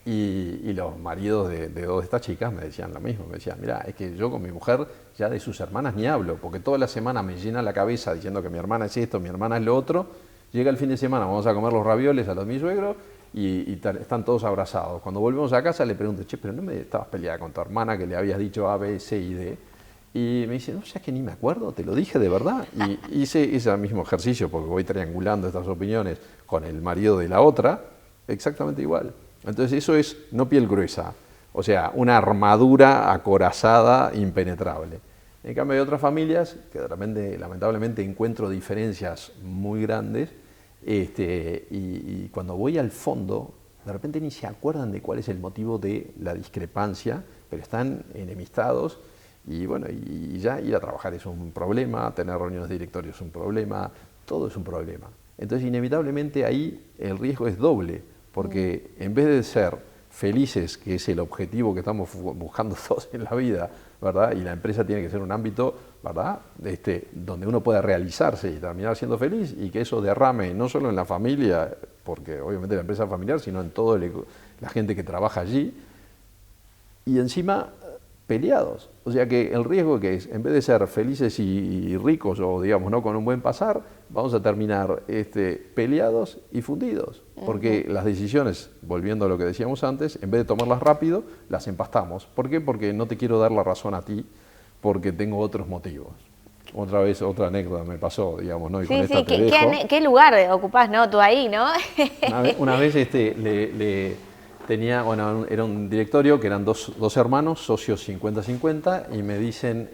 Y los maridos de 2 de estas chicas me decían lo mismo, me decían, mira, es que yo con mi mujer ya de sus hermanas ni hablo, porque toda la semana me llena la cabeza diciendo que mi hermana es esto, mi hermana es lo otro, Llega el fin de semana, vamos a comer los ravioles a los de mi suegro y están todos abrazados. Cuando volvemos a casa le pregunto, che, pero ¿no me estabas peleada con tu hermana que le habías dicho A, B, C y D? Y me dice, no, ya es que ni me acuerdo, te lo dije de verdad. Y hice ese mismo ejercicio, porque voy triangulando estas opiniones con el marido de la otra, exactamente igual. Entonces eso es no piel gruesa, o sea, una armadura acorazada impenetrable. En cambio hay otras familias que de repente, lamentablemente, encuentro diferencias muy grandes y cuando voy al fondo, de repente ni se acuerdan de cuál es el motivo de la discrepancia, pero están enemistados. Y bueno, y ya ir a trabajar es un problema, tener reuniones de directorio es un problema, todo es un problema. Entonces, inevitablemente ahí el riesgo es doble, porque en vez de ser felices, que es el objetivo que estamos buscando todos en la vida, ¿verdad? Y la empresa tiene que ser un ámbito, ¿verdad? Donde uno pueda realizarse y terminar siendo feliz y que eso derrame no solo en la familia, porque obviamente la empresa es familiar, sino en toda la gente que trabaja allí, y encima peleados. O sea que el riesgo que es, en vez de ser felices y ricos o digamos no con un buen pasar, vamos a terminar peleados y fundidos. Porque las decisiones, volviendo a lo que decíamos antes, en vez de tomarlas rápido, las empastamos. ¿Por qué? Porque no te quiero dar la razón a ti, porque tengo otros motivos. Otra vez, otra anécdota me pasó, digamos, ¿no? Y con esta te dejo. ¿Qué lugar ocupás, no? Tú ahí, ¿no? Una vez bueno, era un directorio que eran dos hermanos, socios 50-50, y me dicen,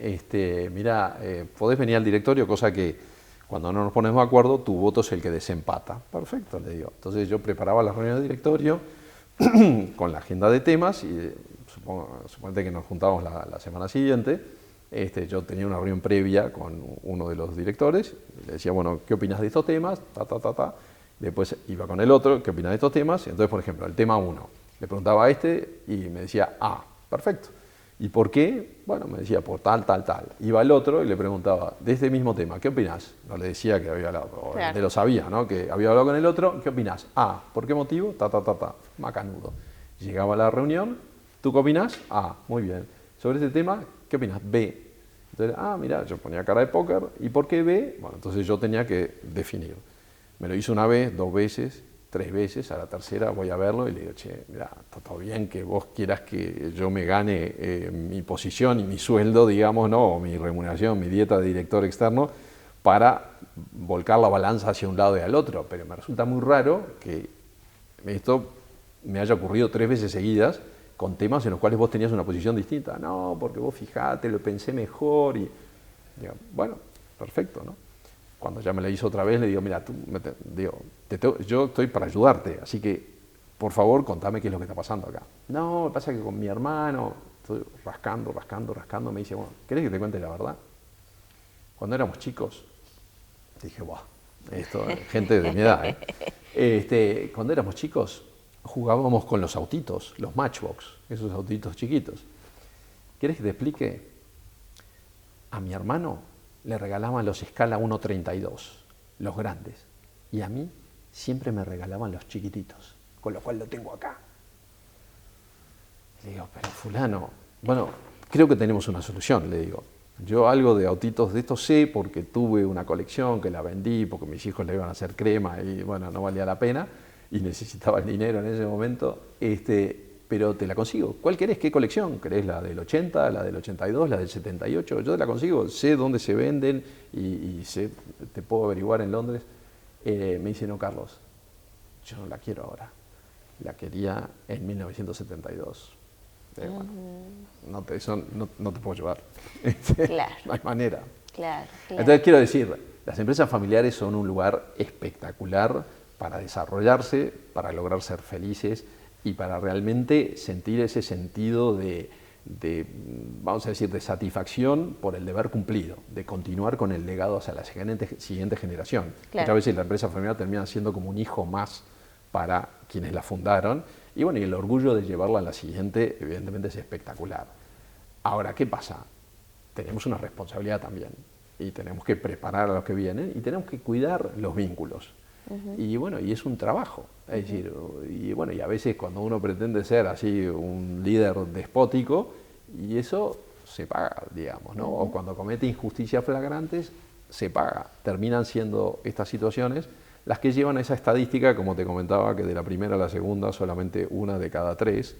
mira, podés venir al directorio, cosa que cuando no nos ponemos de acuerdo, tu voto es el que desempata. Perfecto, le digo. Entonces yo preparaba las reuniones de directorio con la agenda de temas, y suponete que nos juntábamos la semana siguiente. Yo tenía una reunión previa con uno de los directores, y le decía, bueno, ¿qué opinas de estos temas? Después iba con el otro, ¿qué opinas de estos temas? Entonces, por ejemplo, el tema 1. Le preguntaba a y me decía, perfecto. ¿Y por qué? Bueno, me decía, por tal. Iba al otro y le preguntaba, de este mismo tema, ¿qué opinás? No le decía que había hablado, obviamente lo sabía, ¿no? Que había hablado con el otro, ¿qué opinás? ¿Por qué motivo? Macanudo. Llegaba a la reunión, ¿tú qué opinás? Muy bien. Sobre este tema, ¿qué opinás? B. Entonces, mira, yo ponía cara de póker, ¿y por qué B? Bueno, entonces yo tenía que definir. Me lo hizo una vez, 2 veces, 3 veces, a la tercera voy a verlo y le digo, che, mira, está todo bien que vos quieras que yo me gane mi posición y mi sueldo, digamos, ¿no? O mi remuneración, mi dieta de director externo, para volcar la balanza hacia un lado y al otro, pero me resulta muy raro que esto me haya ocurrido 3 veces seguidas con temas en los cuales vos tenías una posición distinta. No, porque vos fijate, lo pensé mejor y digo, bueno, perfecto, ¿no? Cuando ya me la hizo otra vez, le digo, mira, yo estoy para ayudarte, así que, por favor, contame qué es lo que está pasando acá. No, me pasa que con mi hermano, estoy rascando, me dice, bueno, ¿querés que te cuente la verdad? Cuando éramos chicos, dije, buah, esto, gente de mi edad, cuando éramos chicos, jugábamos con los autitos, los Matchbox, esos autitos chiquitos. ¿Querés que te explique? A mi hermano le regalaban los escala 1.32, los grandes, y a mí siempre me regalaban los chiquititos, con lo cual lo tengo acá. Le digo, pero fulano, bueno, creo que tenemos una solución, le digo. Yo algo de autitos de estos sé porque tuve una colección que la vendí, porque mis hijos le iban a hacer crema y bueno, no valía la pena y necesitaba el dinero en ese momento, pero te la consigo. ¿Cuál querés? ¿Qué colección? ¿Querés la del 80, la del 82, la del 78? Yo te la consigo, sé dónde se venden y sé, te puedo averiguar en Londres. Me dice, no, Carlos, yo no la quiero ahora. La quería en 1972. Bueno, no te puedo llevar. Claro. No hay manera. Claro. Entonces quiero decir, las empresas familiares son un lugar espectacular para desarrollarse, para lograr ser felices y para realmente sentir ese sentido de, vamos a decir, de satisfacción por el deber cumplido, de continuar con el legado hacia la siguiente generación. Claro. Muchas veces la empresa familiar termina siendo como un hijo más para quienes la fundaron y bueno, y el orgullo de llevarla a la siguiente evidentemente es espectacular. Ahora, ¿qué pasa? Tenemos una responsabilidad también y tenemos que preparar a los que vienen y tenemos que cuidar los vínculos. Y bueno, y es un trabajo, es decir, y bueno, y a veces cuando uno pretende ser así un líder despótico, y eso se paga, digamos, ¿no? O cuando comete injusticias flagrantes, se paga. Terminan siendo estas situaciones las que llevan esa estadística, como te comentaba, que de la primera a la segunda solamente 1 de cada 3,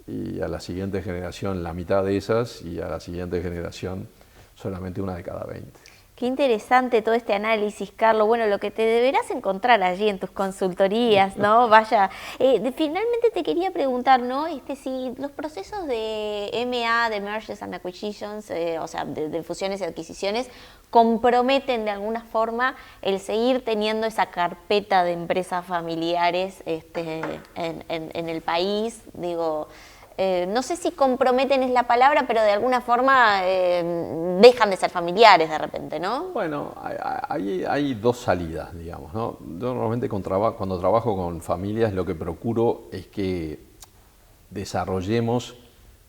y a la siguiente generación la mitad de esas, y a la siguiente generación solamente 1 de cada 20. Qué interesante todo este análisis, Carlos. Bueno, lo que te deberás encontrar allí en tus consultorías, ¿no? Vaya, finalmente te quería preguntar, ¿no? Si los procesos de M&A, de Mergers and Acquisitions, o sea, de fusiones y adquisiciones, comprometen de alguna forma el seguir teniendo esa carpeta de empresas familiares en el país, digo... no sé si comprometen es la palabra, pero de alguna forma dejan de ser familiares de repente, ¿no? Bueno, hay 2 salidas, digamos, ¿no? Yo normalmente cuando trabajo con familias lo que procuro es que desarrollemos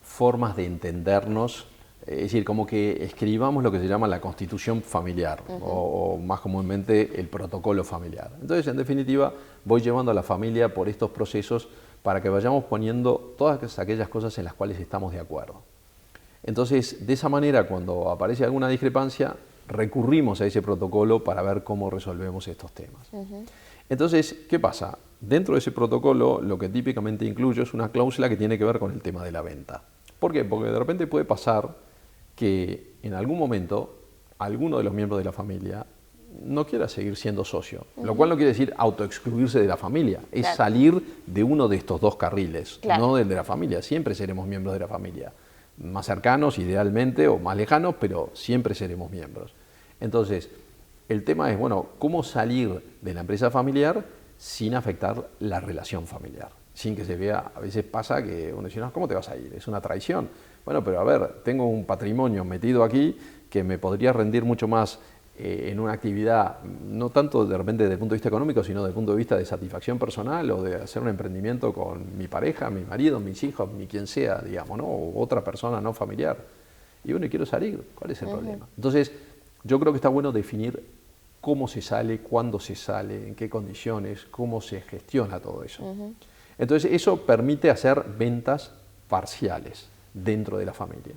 formas de entendernos, es decir, como que escribamos lo que se llama la constitución familiar, o más comúnmente el protocolo familiar. Entonces, en definitiva, voy llevando a la familia por estos procesos para que vayamos poniendo todas aquellas cosas en las cuales estamos de acuerdo. Entonces, de esa manera, cuando aparece alguna discrepancia, recurrimos a ese protocolo para ver cómo resolvemos estos temas. Entonces, ¿qué pasa? Dentro de ese protocolo, lo que típicamente incluyo es una cláusula que tiene que ver con el tema de la venta. ¿Por qué? Porque de repente puede pasar que en algún momento alguno de los miembros de la familia no quiera seguir siendo socio, lo cual no quiere decir autoexcluirse de la familia, es salir de uno de estos 2 carriles, no del de la familia. Siempre seremos miembros de la familia, más cercanos idealmente o más lejanos, pero siempre seremos miembros. Entonces, el tema es, bueno, ¿cómo salir de la empresa familiar sin afectar la relación familiar? Sin que se vea, a veces pasa que uno dice, no, ¿cómo te vas a ir? Es una traición. Bueno, pero a ver, tengo un patrimonio metido aquí que me podría rendir mucho más en una actividad, no tanto de repente desde el punto de vista económico, sino desde el punto de vista de satisfacción personal o de hacer un emprendimiento con mi pareja, mi marido, mis hijos, ni quien sea, digamos, ¿no? O otra persona no familiar. Y bueno, quiero salir, ¿cuál es el problema? Entonces, yo creo que está bueno definir cómo se sale, cuándo se sale, en qué condiciones, cómo se gestiona todo eso. Entonces, eso permite hacer ventas parciales dentro de la familia.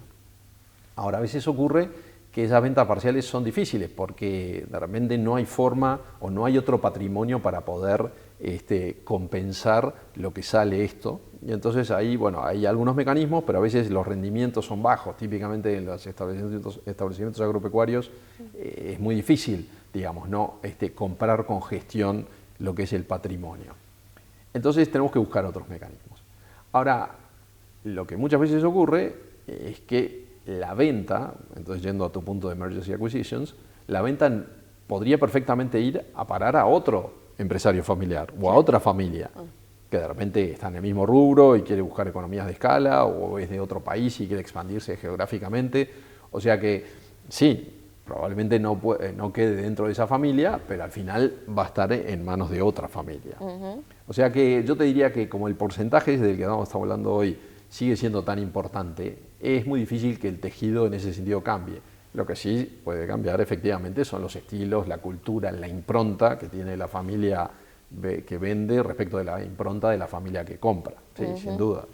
Ahora, a veces ocurre que esas ventas parciales son difíciles porque de repente no hay forma o no hay otro patrimonio para poder compensar lo que sale esto. Y entonces ahí, bueno, hay algunos mecanismos, pero a veces los rendimientos son bajos. Típicamente en los establecimientos agropecuarios es muy difícil, digamos, ¿no? Comprar con gestión lo que es el patrimonio. Entonces tenemos que buscar otros mecanismos. Ahora, lo que muchas veces ocurre es que la venta, entonces yendo a tu punto de Mergers y Acquisitions, la venta podría perfectamente ir a parar a otro empresario familiar o a otra familia que de repente está en el mismo rubro y quiere buscar economías de escala o es de otro país y quiere expandirse geográficamente. O sea que sí, probablemente no quede dentro de esa familia, pero al final va a estar en manos de otra familia. O sea que yo te diría que como el porcentaje del que estamos hablando hoy sigue siendo tan importante, es muy difícil que el tejido en ese sentido cambie. Lo que sí puede cambiar efectivamente son los estilos, la cultura, la impronta que tiene la familia que vende respecto de la impronta de la familia que compra, sí, sin duda.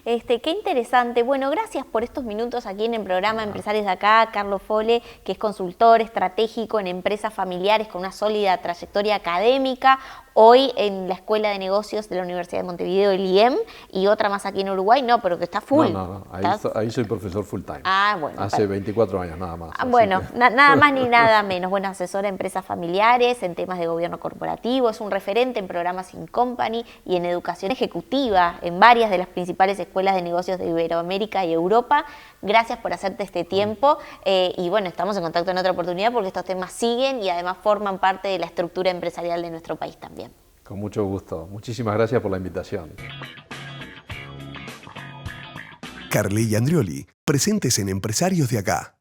Qué interesante. Bueno, gracias por estos minutos aquí en el programa Empresarios de Acá. Carlos Fole, que es consultor estratégico en empresas familiares con una sólida trayectoria académica, hoy en la Escuela de Negocios de la Universidad de Montevideo, el IEM, y otra más aquí en Uruguay, no, pero que está full. No, ahí soy profesor full time. Bueno. Hace 24 años nada más. Bueno, nada más ni nada menos. Bueno, asesora a empresas familiares en temas de gobierno corporativo, es un referente en programas In Company y en educación ejecutiva en varias de las principales escuelas de negocios de Iberoamérica y Europa. Gracias por hacerte este tiempo y bueno, estamos en contacto en otra oportunidad porque estos temas siguen y además forman parte de la estructura empresarial de nuestro país también. Con mucho gusto. Muchísimas gracias por la invitación. Carly y Andrioli, presentes en Empresarios de Acá.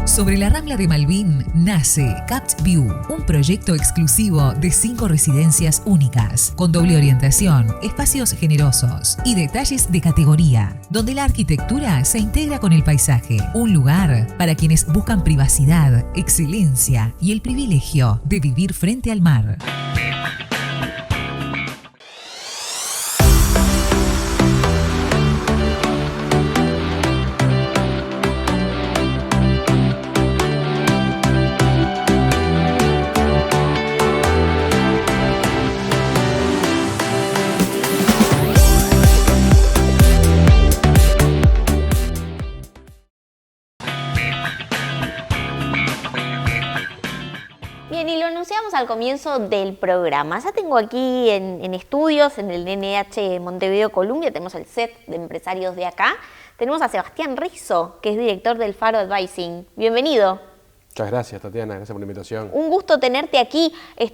Sobre la Rambla de Malvin nace Capt View, un proyecto exclusivo de 5 residencias únicas, con doble orientación, espacios generosos y detalles de categoría, donde la arquitectura se integra con el paisaje. Un lugar para quienes buscan privacidad, excelencia y el privilegio de vivir frente al mar. al comienzo del programa. Ya tengo aquí en estudios, en el NH Montevideo Columbia, tenemos el set de empresarios de acá. Tenemos a Sebastián Rizzo, que es director del Faro Advising. Bienvenido. Muchas gracias, Tatiana, gracias por la invitación. Un gusto tenerte aquí.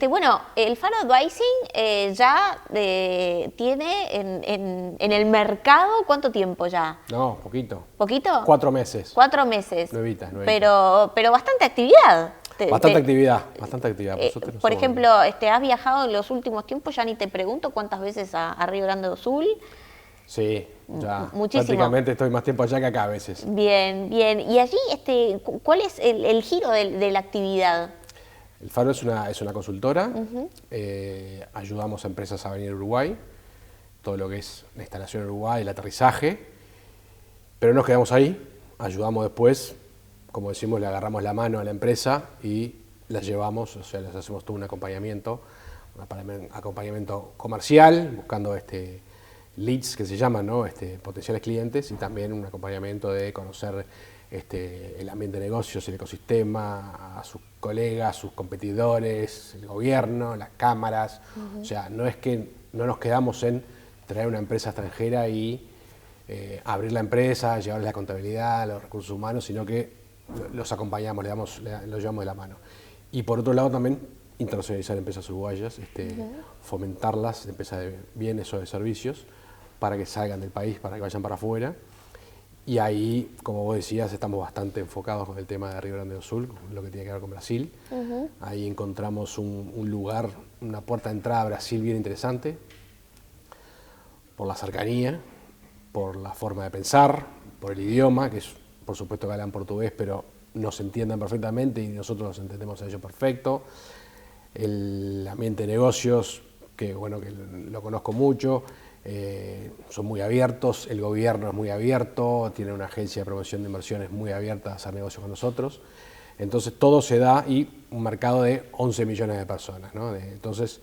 Bueno, el Faro Advising ya tiene en el mercado, ¿cuánto tiempo ya? No, poquito. ¿Poquito? 4 meses. 4 meses. Nuevita. Pero bastante actividad. Bastante actividad. Por ejemplo, has viajado en los últimos tiempos, ya ni te pregunto cuántas veces a Río Grande do Sul. Sí, ya muchísimo. Prácticamente estoy más tiempo allá que acá a veces. Bien. Y allí, ¿cuál es el giro de la actividad? El Faro es una consultora, ayudamos a empresas a venir a Uruguay, todo lo que es la instalación en Uruguay, el aterrizaje, pero no nos quedamos ahí, ayudamos después, como decimos, le agarramos la mano a la empresa y las llevamos, o sea, les hacemos todo un acompañamiento comercial, buscando leads que se llaman, ¿no? Potenciales clientes, y también un acompañamiento de conocer el ambiente de negocios, el ecosistema, a sus colegas, sus competidores, el gobierno, las cámaras. O sea, no es que no nos quedamos en traer una empresa extranjera y abrir la empresa, llevarles la contabilidad, los recursos humanos, sino que los acompañamos, los llevamos de la mano. Y por otro lado también internacionalizar empresas uruguayas, fomentarlas, empresas de bienes o de servicios, para que salgan del país, para que vayan para afuera. Y ahí, como vos decías, estamos bastante enfocados con el tema de Río Grande do Sul, lo que tiene que ver con Brasil. Ahí encontramos un lugar, una puerta de entrada a Brasil bien interesante, por la cercanía, por la forma de pensar, por el idioma, que es, por supuesto que hablan portugués, pero nos entienden perfectamente y nosotros nos entendemos a ellos perfecto. El ambiente de negocios, que lo conozco mucho, son muy abiertos, el gobierno es muy abierto, tiene una agencia de promoción de inversiones muy abierta a hacer negocios con nosotros. Entonces todo se da, y un mercado de 11 millones de personas, ¿no? Entonces,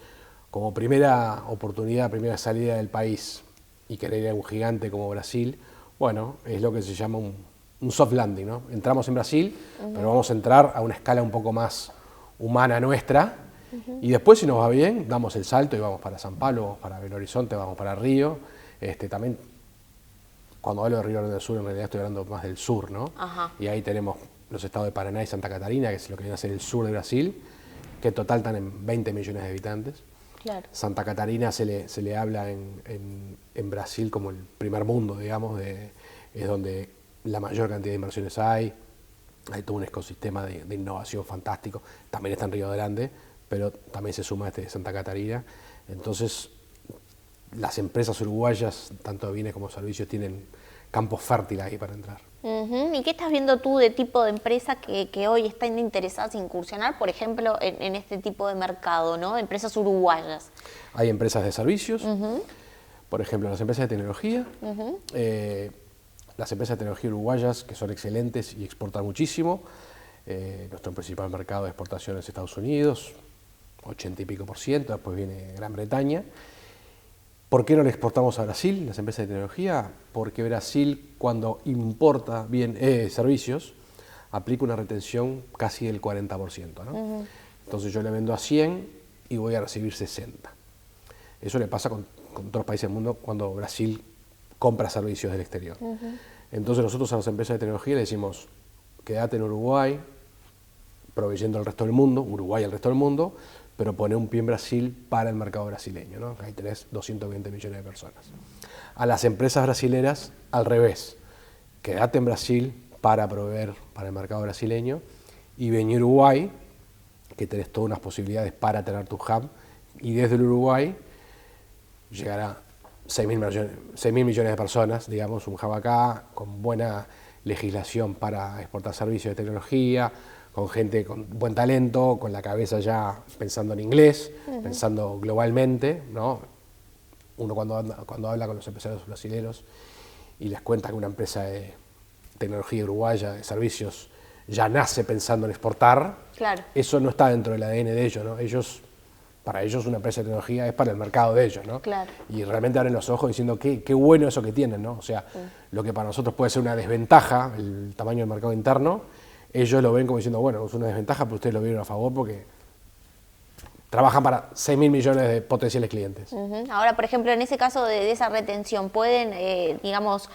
como primera oportunidad, primera salida del país y querer ir a un gigante como Brasil, bueno, es lo que se llama un soft landing, ¿no? Entramos en Brasil, pero vamos a entrar a una escala un poco más humana nuestra. Y después, si nos va bien, damos el salto y vamos para San Pablo, vamos para Belo Horizonte, vamos para Río. También, cuando hablo de Río Grande do Sul, en realidad estoy hablando más del sur, ¿no? Y ahí tenemos los estados de Paraná y Santa Catarina, que es lo que viene a ser el sur de Brasil, que en total están en 20 millones de habitantes. Claro. Santa Catarina se le habla en Brasil como el primer mundo, digamos, es donde la mayor cantidad de inversiones hay todo un ecosistema de innovación fantástico. También está en Río Grande, pero también se suma Santa Catarina. Entonces, las empresas uruguayas, tanto de bienes como servicios, tienen campos fértiles ahí para entrar. ¿Y qué estás viendo tú de tipo de empresa que hoy están interesadas en incursionar, por ejemplo, en este tipo de mercado, ¿no? Empresas uruguayas. Hay empresas de servicios, por ejemplo, las empresas de tecnología. Las empresas de tecnología uruguayas, que son excelentes y exportan muchísimo. Nuestro principal mercado de exportación es Estados Unidos, 80 y pico %, después viene Gran Bretaña. ¿Por qué no le exportamos a Brasil, las empresas de tecnología? Porque Brasil, cuando importa servicios, aplica una retención casi del 40%, ¿no? Entonces yo le vendo a 100 y voy a recibir 60. Eso le pasa con todos los países del mundo cuando Brasil compra servicios del exterior. Entonces nosotros a las empresas de tecnología le decimos, quédate en Uruguay, proveyendo al resto del mundo, Uruguay al resto del mundo, pero pone un pie en Brasil para el mercado brasileño, ¿no? Ahí tenés 220 millones de personas. A las empresas brasileras, al revés, quédate en Brasil para proveer para el mercado brasileño y vení a Uruguay, que tenés todas unas posibilidades para tener tu hub, y desde el Uruguay llegará 6.000 millones de personas, digamos, un hub acá, con buena legislación para exportar servicios de tecnología, con gente con buen talento, con la cabeza ya pensando en inglés, pensando globalmente, ¿no? Uno cuando habla con los empresarios brasileños y les cuenta que una empresa de tecnología uruguaya, de servicios, ya nace pensando en exportar, claro, eso no está dentro del ADN de ellos, ¿no? Para ellos una empresa de tecnología es para el mercado de ellos, ¿no? Claro. Y realmente abren los ojos diciendo qué bueno eso que tienen, ¿no? O sea, lo que para nosotros puede ser una desventaja, el tamaño del mercado interno, ellos lo ven como diciendo, bueno, es una desventaja, pero ustedes lo vieron a favor porque trabajan para 6.000 millones de potenciales clientes. Ahora, por ejemplo, en ese caso de esa retención, ¿pueden, digamos,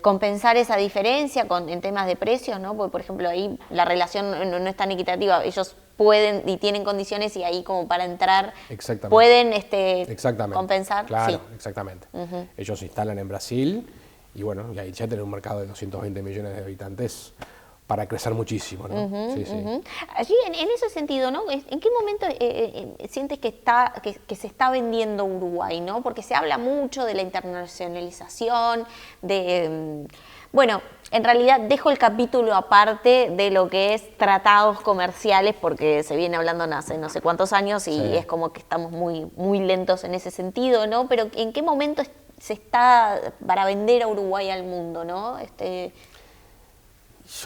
compensar esa diferencia en temas de precios, ¿no? Porque, por ejemplo, ahí la relación no es tan equitativa. Ellos pueden y tienen condiciones y ahí como para entrar pueden compensar. Claro, sí. Exactamente. Ellos se instalan en Brasil y bueno, y ahí ya tienen un mercado de 220 millones de habitantes para crecer muchísimo, ¿no? Sí. Allí, en ese sentido, ¿no? ¿En qué momento sientes que se está vendiendo Uruguay, ¿no? Porque se habla mucho de la internacionalización, bueno, en realidad dejo el capítulo aparte de lo que es tratados comerciales, porque se viene hablando hace no sé cuántos años y es como que estamos muy, muy lentos en ese sentido, ¿no? Pero ¿en qué momento se está para vender a Uruguay al mundo, ¿no? Yo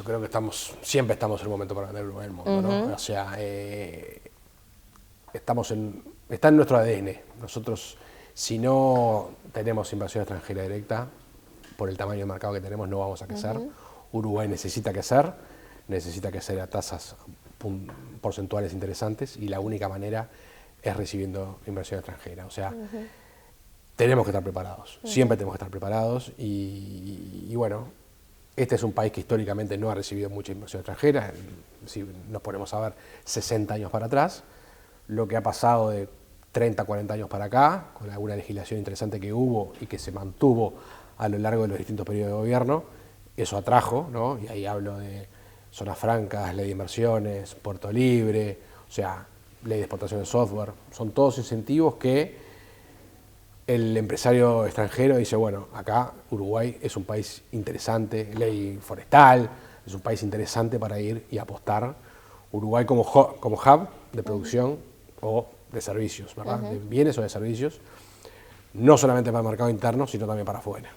creo que siempre estamos en el momento para vender Uruguay al mundo, ¿no? O sea, está en nuestro ADN. Nosotros, si no tenemos inversión extranjera directa, por el tamaño del mercado que tenemos, no vamos a crecer. Uruguay necesita crecer a tasas porcentuales interesantes y la única manera es recibiendo inversión extranjera. O sea, tenemos que estar preparados, siempre tenemos que estar preparados y bueno, este es un país que históricamente no ha recibido mucha inversión extranjera. Si nos ponemos a ver 60 años para atrás, lo que ha pasado de 30, 40 años para acá, con alguna legislación interesante que hubo y que se mantuvo a lo largo de los distintos periodos de gobierno, eso atrajo, ¿no? Y ahí hablo de zonas francas, ley de inversiones, Puerto Libre, o sea, ley de exportación de software, son todos incentivos que el empresario extranjero dice, bueno, acá Uruguay es un país interesante, ley forestal, es un país interesante para ir y apostar. Uruguay como hub de producción o de servicios, ¿verdad? De bienes o de servicios, no solamente para el mercado interno, sino también para afuera.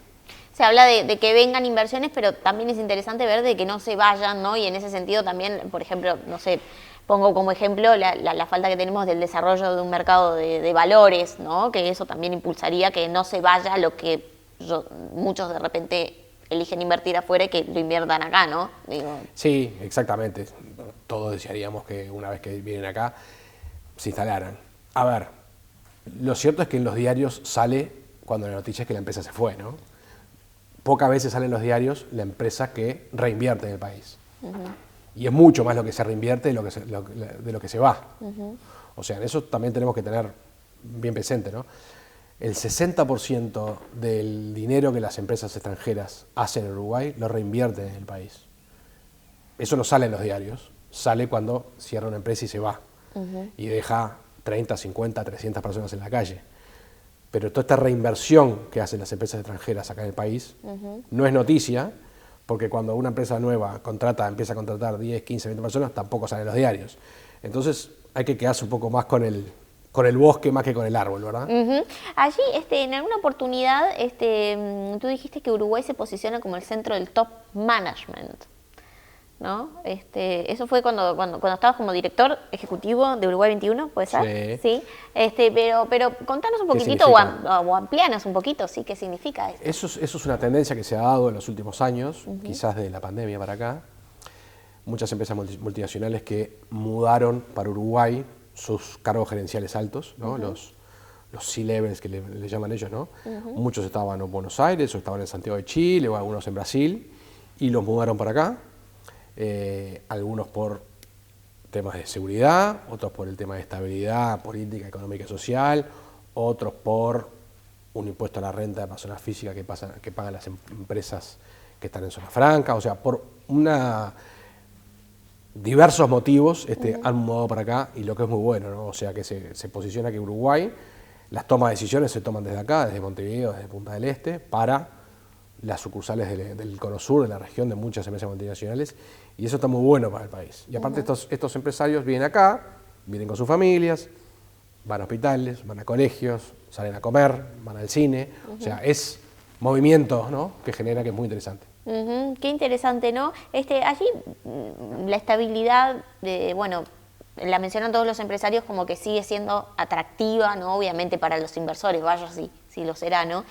Se habla de que vengan inversiones, pero también es interesante ver de que no se vayan, ¿no? Y en ese sentido también, por ejemplo, no sé, pongo como ejemplo la falta que tenemos del desarrollo de un mercado de valores, ¿no? Que eso también impulsaría que no se vaya lo que muchos de repente eligen invertir afuera y que lo inviertan acá, ¿no? Sí, exactamente. Todos desearíamos que una vez que vienen acá se instalaran. A ver, lo cierto es que en los diarios sale cuando la noticia es que la empresa se fue, ¿no? Pocas veces sale en los diarios la empresa que reinvierte en el país. Y es mucho más lo que se reinvierte de lo que se va. O sea, en eso también tenemos que tener bien presente, ¿no? El 60% del dinero que las empresas extranjeras hacen en Uruguay lo reinvierten en el país. Eso no sale en los diarios, sale cuando cierra una empresa y se va. Y deja 30, 50, 300 personas en la calle. Pero toda esta reinversión que hacen las empresas extranjeras acá en el país no es noticia, porque cuando una empresa nueva empieza a contratar 10, 15, 20 personas, tampoco salen los diarios. Entonces hay que quedarse un poco más con el bosque más que con el árbol, ¿verdad? Allí, en alguna oportunidad, tú dijiste que Uruguay se posiciona como el centro del top management, ¿no? Eso fue cuando estabas como director ejecutivo de Uruguay 21, ¿puede ser? Sí. Pero contanos un poquitito o amplianos un poquito, ¿sí? ¿Qué significa esto? Eso es una tendencia que se ha dado en los últimos años, quizás desde la pandemia para acá. Muchas empresas multinacionales que mudaron para Uruguay sus cargos gerenciales altos, ¿no? Los C-levels que le llaman ellos, ¿no? Muchos estaban en Buenos Aires o estaban en Santiago de Chile o algunos en Brasil y los mudaron para acá. Algunos por temas de seguridad, otros por el tema de estabilidad política, económica y social, otros por un impuesto a la renta de personas físicas que pagan las empresas que están en zona franca, o sea, por diversos motivos han mudado para acá y lo que es muy bueno, ¿no? O sea, que se posiciona que Uruguay, las tomas de decisiones se toman desde acá, desde Montevideo, desde Punta del Este, para las sucursales del Cono Sur, de la región, de muchas empresas multinacionales, y eso está muy bueno para el país. Y aparte estos empresarios vienen acá, vienen con sus familias, van a hospitales, van a colegios, salen a comer, van al cine, o sea, es movimiento, ¿no? Que genera, que es muy interesante. Qué interesante, ¿no? Allí la estabilidad, la mencionan todos los empresarios como que sigue siendo atractiva, ¿no? Obviamente para los inversores, vaya si lo será, ¿no?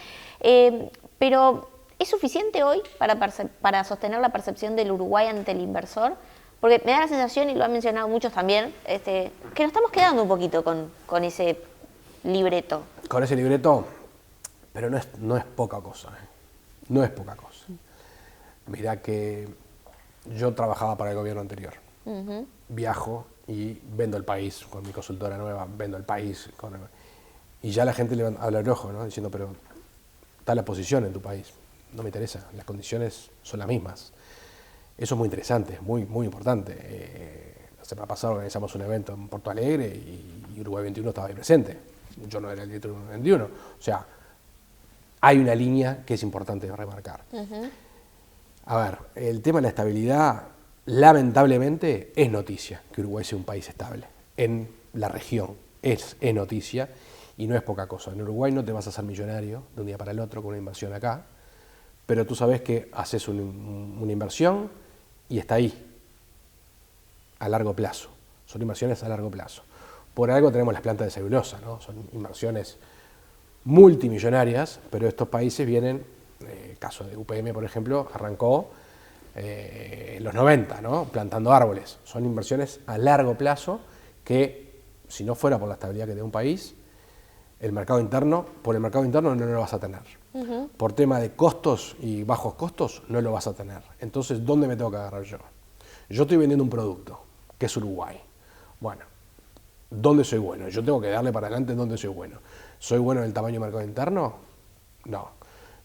Pero ¿es suficiente hoy para sostener la percepción del Uruguay ante el inversor? Porque me da la sensación, y lo han mencionado muchos también, que nos estamos quedando un poquito con ese libreto. Con ese libreto, pero no es poca cosa. No es poca cosa. Mirá que yo trabajaba para el gobierno anterior. Viajo y vendo el país con mi consultora nueva, vendo el país. Y ya la gente le habla el ojo, ¿no? Diciendo, pero está la posición en tu país. No me interesa, las condiciones son las mismas. Eso es muy interesante, muy, muy importante. La semana pasada organizamos un evento en Porto Alegre y Uruguay 21 estaba ahí presente. Yo no era el director de Uruguay 21. O sea, hay una línea que es importante remarcar. A ver, el tema de la estabilidad, lamentablemente, es noticia que Uruguay sea un país estable. En la región es noticia y no es poca cosa. En Uruguay no te vas a hacer millonario de un día para el otro con una inversión acá, pero tú sabes que haces una inversión y está ahí, a largo plazo. Son inversiones a largo plazo. Por algo tenemos las plantas de celulosa, ¿no? Son inversiones multimillonarias, pero estos países vienen, el caso de UPM, por ejemplo, arrancó en los 90, ¿no? Plantando árboles. Son inversiones a largo plazo que, si no fuera por la estabilidad que tiene un país, por el mercado interno no lo vas a tener. Por tema de costos y bajos costos, no lo vas a tener. Entonces, ¿dónde me tengo que agarrar yo? Yo estoy vendiendo un producto, que es Uruguay. Bueno, ¿dónde soy bueno? Yo tengo que darle para adelante en dónde soy bueno. ¿Soy bueno en el tamaño del mercado interno? No.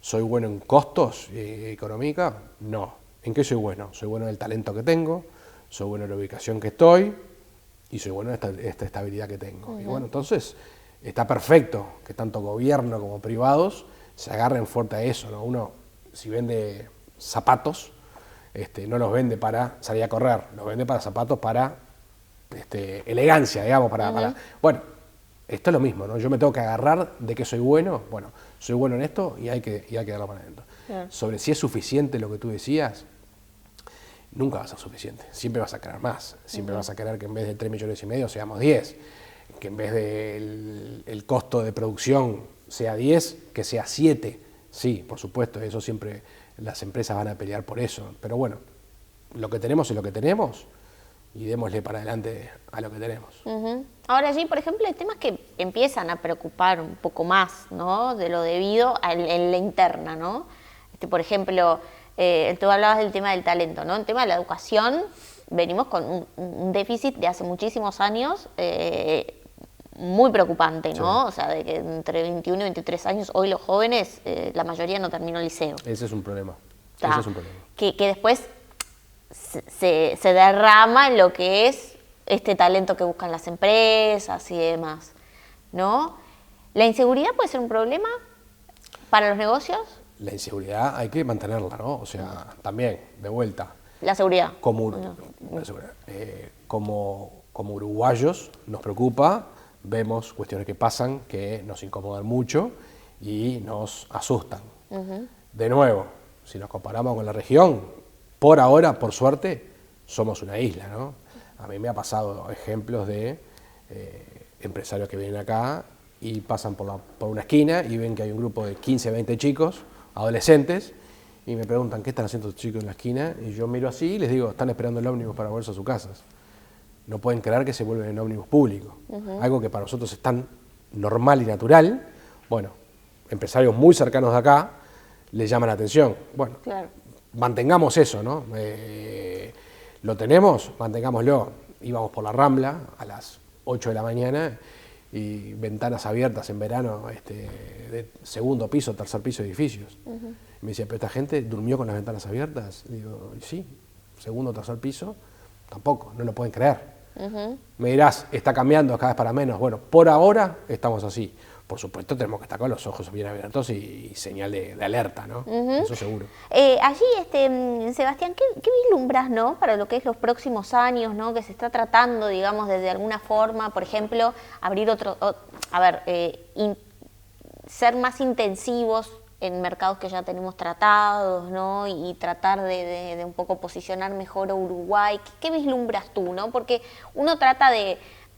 ¿Soy bueno en costos económica? No. ¿En qué soy bueno? Soy bueno en el talento que tengo, soy bueno en la ubicación que estoy y soy bueno en esta estabilidad que tengo. Y bueno, entonces está perfecto que tanto gobierno como privados se agarren fuerte a eso, ¿no? Uno, si vende zapatos, no los vende para salir a correr, los vende para zapatos para elegancia, digamos, para... Bueno, esto es lo mismo, ¿no? Yo me tengo que agarrar de que soy bueno, soy bueno en esto y hay que darlo para adentro. Sobre si es suficiente lo que tú decías, nunca va a ser suficiente, siempre vas a querer más, siempre vas a querer que en vez de 3,5 millones seamos 10, que en vez del costo de producción sea 10, que sea 7, sí, por supuesto, eso siempre las empresas van a pelear por eso, pero bueno, lo que tenemos es lo que tenemos y démosle para adelante a lo que tenemos. Ahora sí, por ejemplo, hay temas que empiezan a preocupar un poco más, ¿no? De lo debido en la interna, ¿no? Por ejemplo, tú hablabas del tema del talento, ¿no? El tema de la educación, venimos con un déficit de hace muchísimos años muy preocupante, ¿no? Sí. O sea, de que entre 21 y 23 años, hoy los jóvenes, la mayoría no terminó el liceo. Ese es un problema. Ese es un problema. Que después se derrama en lo que es este talento que buscan las empresas y demás, ¿no? ¿La inseguridad puede ser un problema para los negocios? La inseguridad hay que mantenerla, ¿no? O sea, también, de vuelta. La seguridad. Como uruguayos nos preocupa, vemos cuestiones que pasan que nos incomodan mucho y nos asustan. De nuevo, si nos comparamos con la región, por ahora, por suerte, somos una isla, ¿no? A mí me ha pasado ejemplos de empresarios que vienen acá y pasan por una esquina y ven que hay un grupo de 15, 20 chicos, adolescentes, y me preguntan, ¿qué están haciendo estos chicos en la esquina? Y yo miro así y les digo, están esperando el ómnibus para volverse a sus casas. No pueden creer que se vuelven en ómnibus público. Algo que para nosotros es tan normal y natural. Bueno, empresarios muy cercanos de acá les llaman la atención. Bueno, claro. Mantengamos eso, ¿no? Lo tenemos, mantengámoslo. Íbamos por la Rambla a las 8 de la mañana y ventanas abiertas en verano, de segundo piso, tercer piso de edificios. Me decía, pero esta gente durmió con las ventanas abiertas. Y digo, sí, segundo, tercer piso, tampoco, no lo pueden creer. Me dirás, está cambiando cada vez para menos. Bueno, por ahora estamos así. Por supuesto tenemos que estar con los ojos bien abiertos y señal de alerta, ¿no? Eso seguro. Allí, Sebastián, ¿qué vislumbras, ¿no? Para lo que es los próximos años, ¿no? Que se está tratando, digamos, de alguna forma, por ejemplo, abrir ser más intensivos en mercados que ya tenemos tratados, ¿no? Y tratar de un poco posicionar mejor a Uruguay. ¿Qué vislumbras tú, no? Porque uno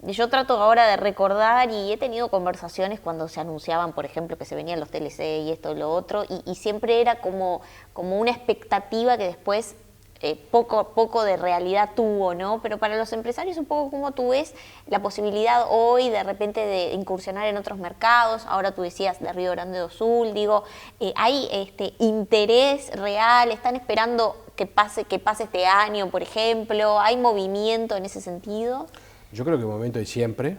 yo trato ahora de recordar y he tenido conversaciones cuando se anunciaban, por ejemplo, que se venían los TLC y esto y lo otro, y siempre era como una expectativa que después poco de realidad tuvo, ¿no? Pero para los empresarios un poco cómo tú ves la posibilidad hoy de repente de incursionar en otros mercados. Ahora tú decías de Río Grande do Sul, digo, ¿hay interés real? ¿Están esperando que pase este año, por ejemplo? ¿Hay movimiento en ese sentido? Yo creo que el momento es siempre.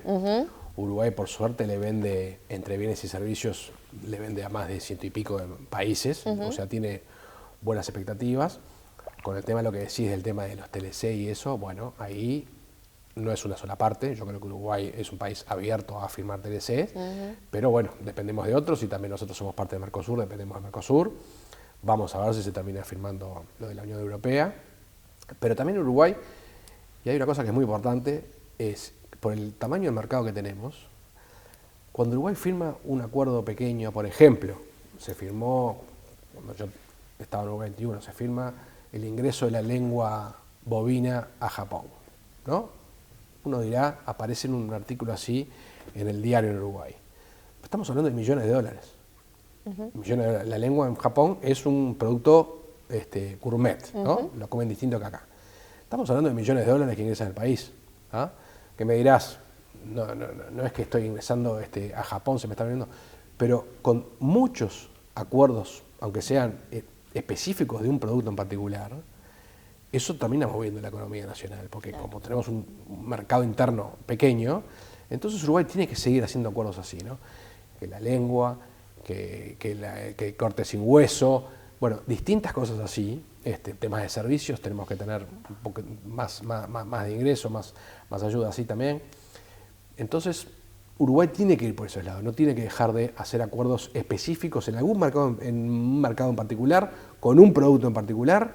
Uruguay, por suerte, le vende, entre bienes y servicios, le vende a más de 100 y pico de países, o sea, tiene buenas expectativas. Con el tema, lo que decís del tema de los TLC y eso, bueno, ahí no es una sola parte. Yo creo que Uruguay es un país abierto a firmar TLCs, pero bueno, dependemos de otros y también nosotros somos parte de Mercosur, dependemos de Mercosur. Vamos a ver si se termina firmando lo de la Unión Europea. Pero también Uruguay, y hay una cosa que es muy importante, es por el tamaño del mercado que tenemos, cuando Uruguay firma un acuerdo pequeño, por ejemplo, se firmó, cuando yo estaba en Uruguay 21, se firma el ingreso de la lengua bovina a Japón, ¿no? Uno dirá, aparece en un artículo así en el diario en Uruguay. Estamos hablando de millones de dólares. Millones de dólares. La lengua en Japón es un producto gourmet, ¿no? Lo comen distinto que acá. Estamos hablando de millones de dólares que ingresan al país. ¿Ah? Que me dirás, no es que estoy ingresando a Japón, se me está viendo, pero con muchos acuerdos, aunque sean específicos de un producto en particular, eso termina moviendo la economía nacional, porque como tenemos un mercado interno pequeño, entonces Uruguay tiene que seguir haciendo acuerdos así, ¿no? Que la lengua, que corte sin hueso, bueno, distintas cosas así, temas de servicios, tenemos que tener un poco más de ingreso, más ayuda así también. Entonces, Uruguay tiene que ir por ese lado, no tiene que dejar de hacer acuerdos específicos en algún mercado, en un mercado en particular, con un producto en particular,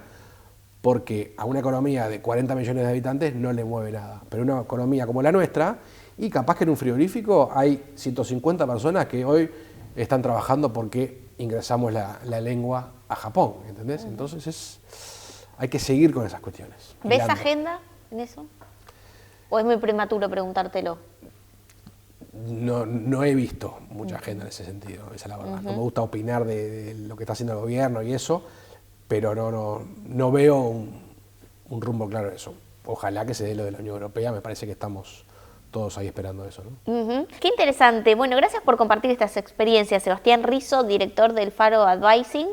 porque a una economía de 40 millones de habitantes no le mueve nada. Pero una economía como la nuestra, y capaz que en un frigorífico hay 150 personas que hoy están trabajando porque ingresamos la lengua a Japón, ¿entendés? Entonces hay que seguir con esas cuestiones. ¿Ves mirando. agenda en eso? ¿O es muy prematuro preguntártelo? No he visto mucha agenda en ese sentido, esa es la verdad. No me gusta opinar de lo que está haciendo el gobierno y eso, pero no veo un rumbo claro en eso. Ojalá que se dé lo de la Unión Europea, me parece que estamos todos ahí esperando eso, ¿no? Qué interesante. Bueno, gracias por compartir estas experiencias. Sebastián Rizzo, director del Faro Advising.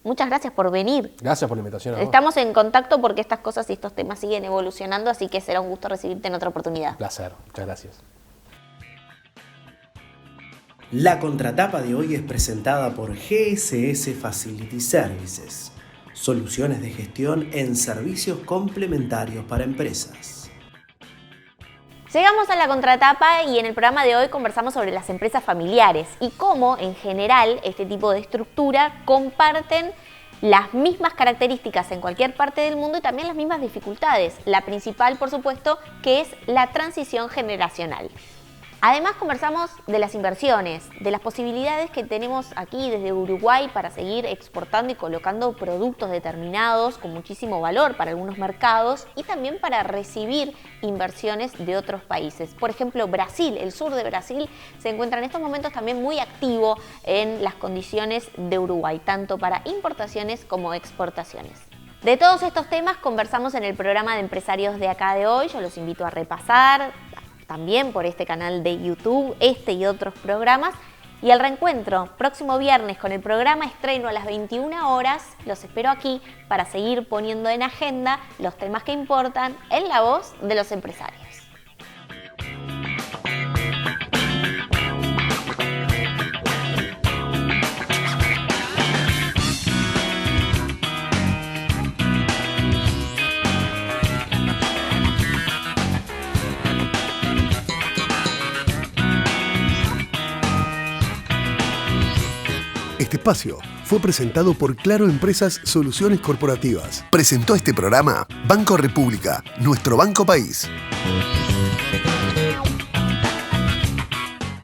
Muchas gracias por venir. Gracias por la invitación a vos. Estamos en contacto porque estas cosas y estos temas siguen evolucionando, así que será un gusto recibirte en otra oportunidad. Placer, muchas gracias. La contratapa de hoy es presentada por GSS Facility Services, soluciones de gestión en servicios complementarios para empresas. Llegamos a la contratapa y en el programa de hoy conversamos sobre las empresas familiares y cómo, en general, este tipo de estructura comparten las mismas características en cualquier parte del mundo y también las mismas dificultades. La principal, por supuesto, que es la transición generacional. Además, conversamos de las inversiones, de las posibilidades que tenemos aquí desde Uruguay para seguir exportando y colocando productos determinados con muchísimo valor para algunos mercados y también para recibir inversiones de otros países. Por ejemplo, Brasil, el sur de Brasil, se encuentra en estos momentos también muy activo en las condiciones de Uruguay, tanto para importaciones como exportaciones. De todos estos temas conversamos en el programa de empresarios de acá de hoy. Yo los invito a repasar también por este canal de YouTube, y otros programas. Y el reencuentro próximo viernes con el programa estreno a las 21 horas. Los espero aquí para seguir poniendo en agenda los temas que importan en la voz de los empresarios. Este espacio fue presentado por Claro Empresas Soluciones Corporativas. Presentó este programa Banco República, nuestro banco país.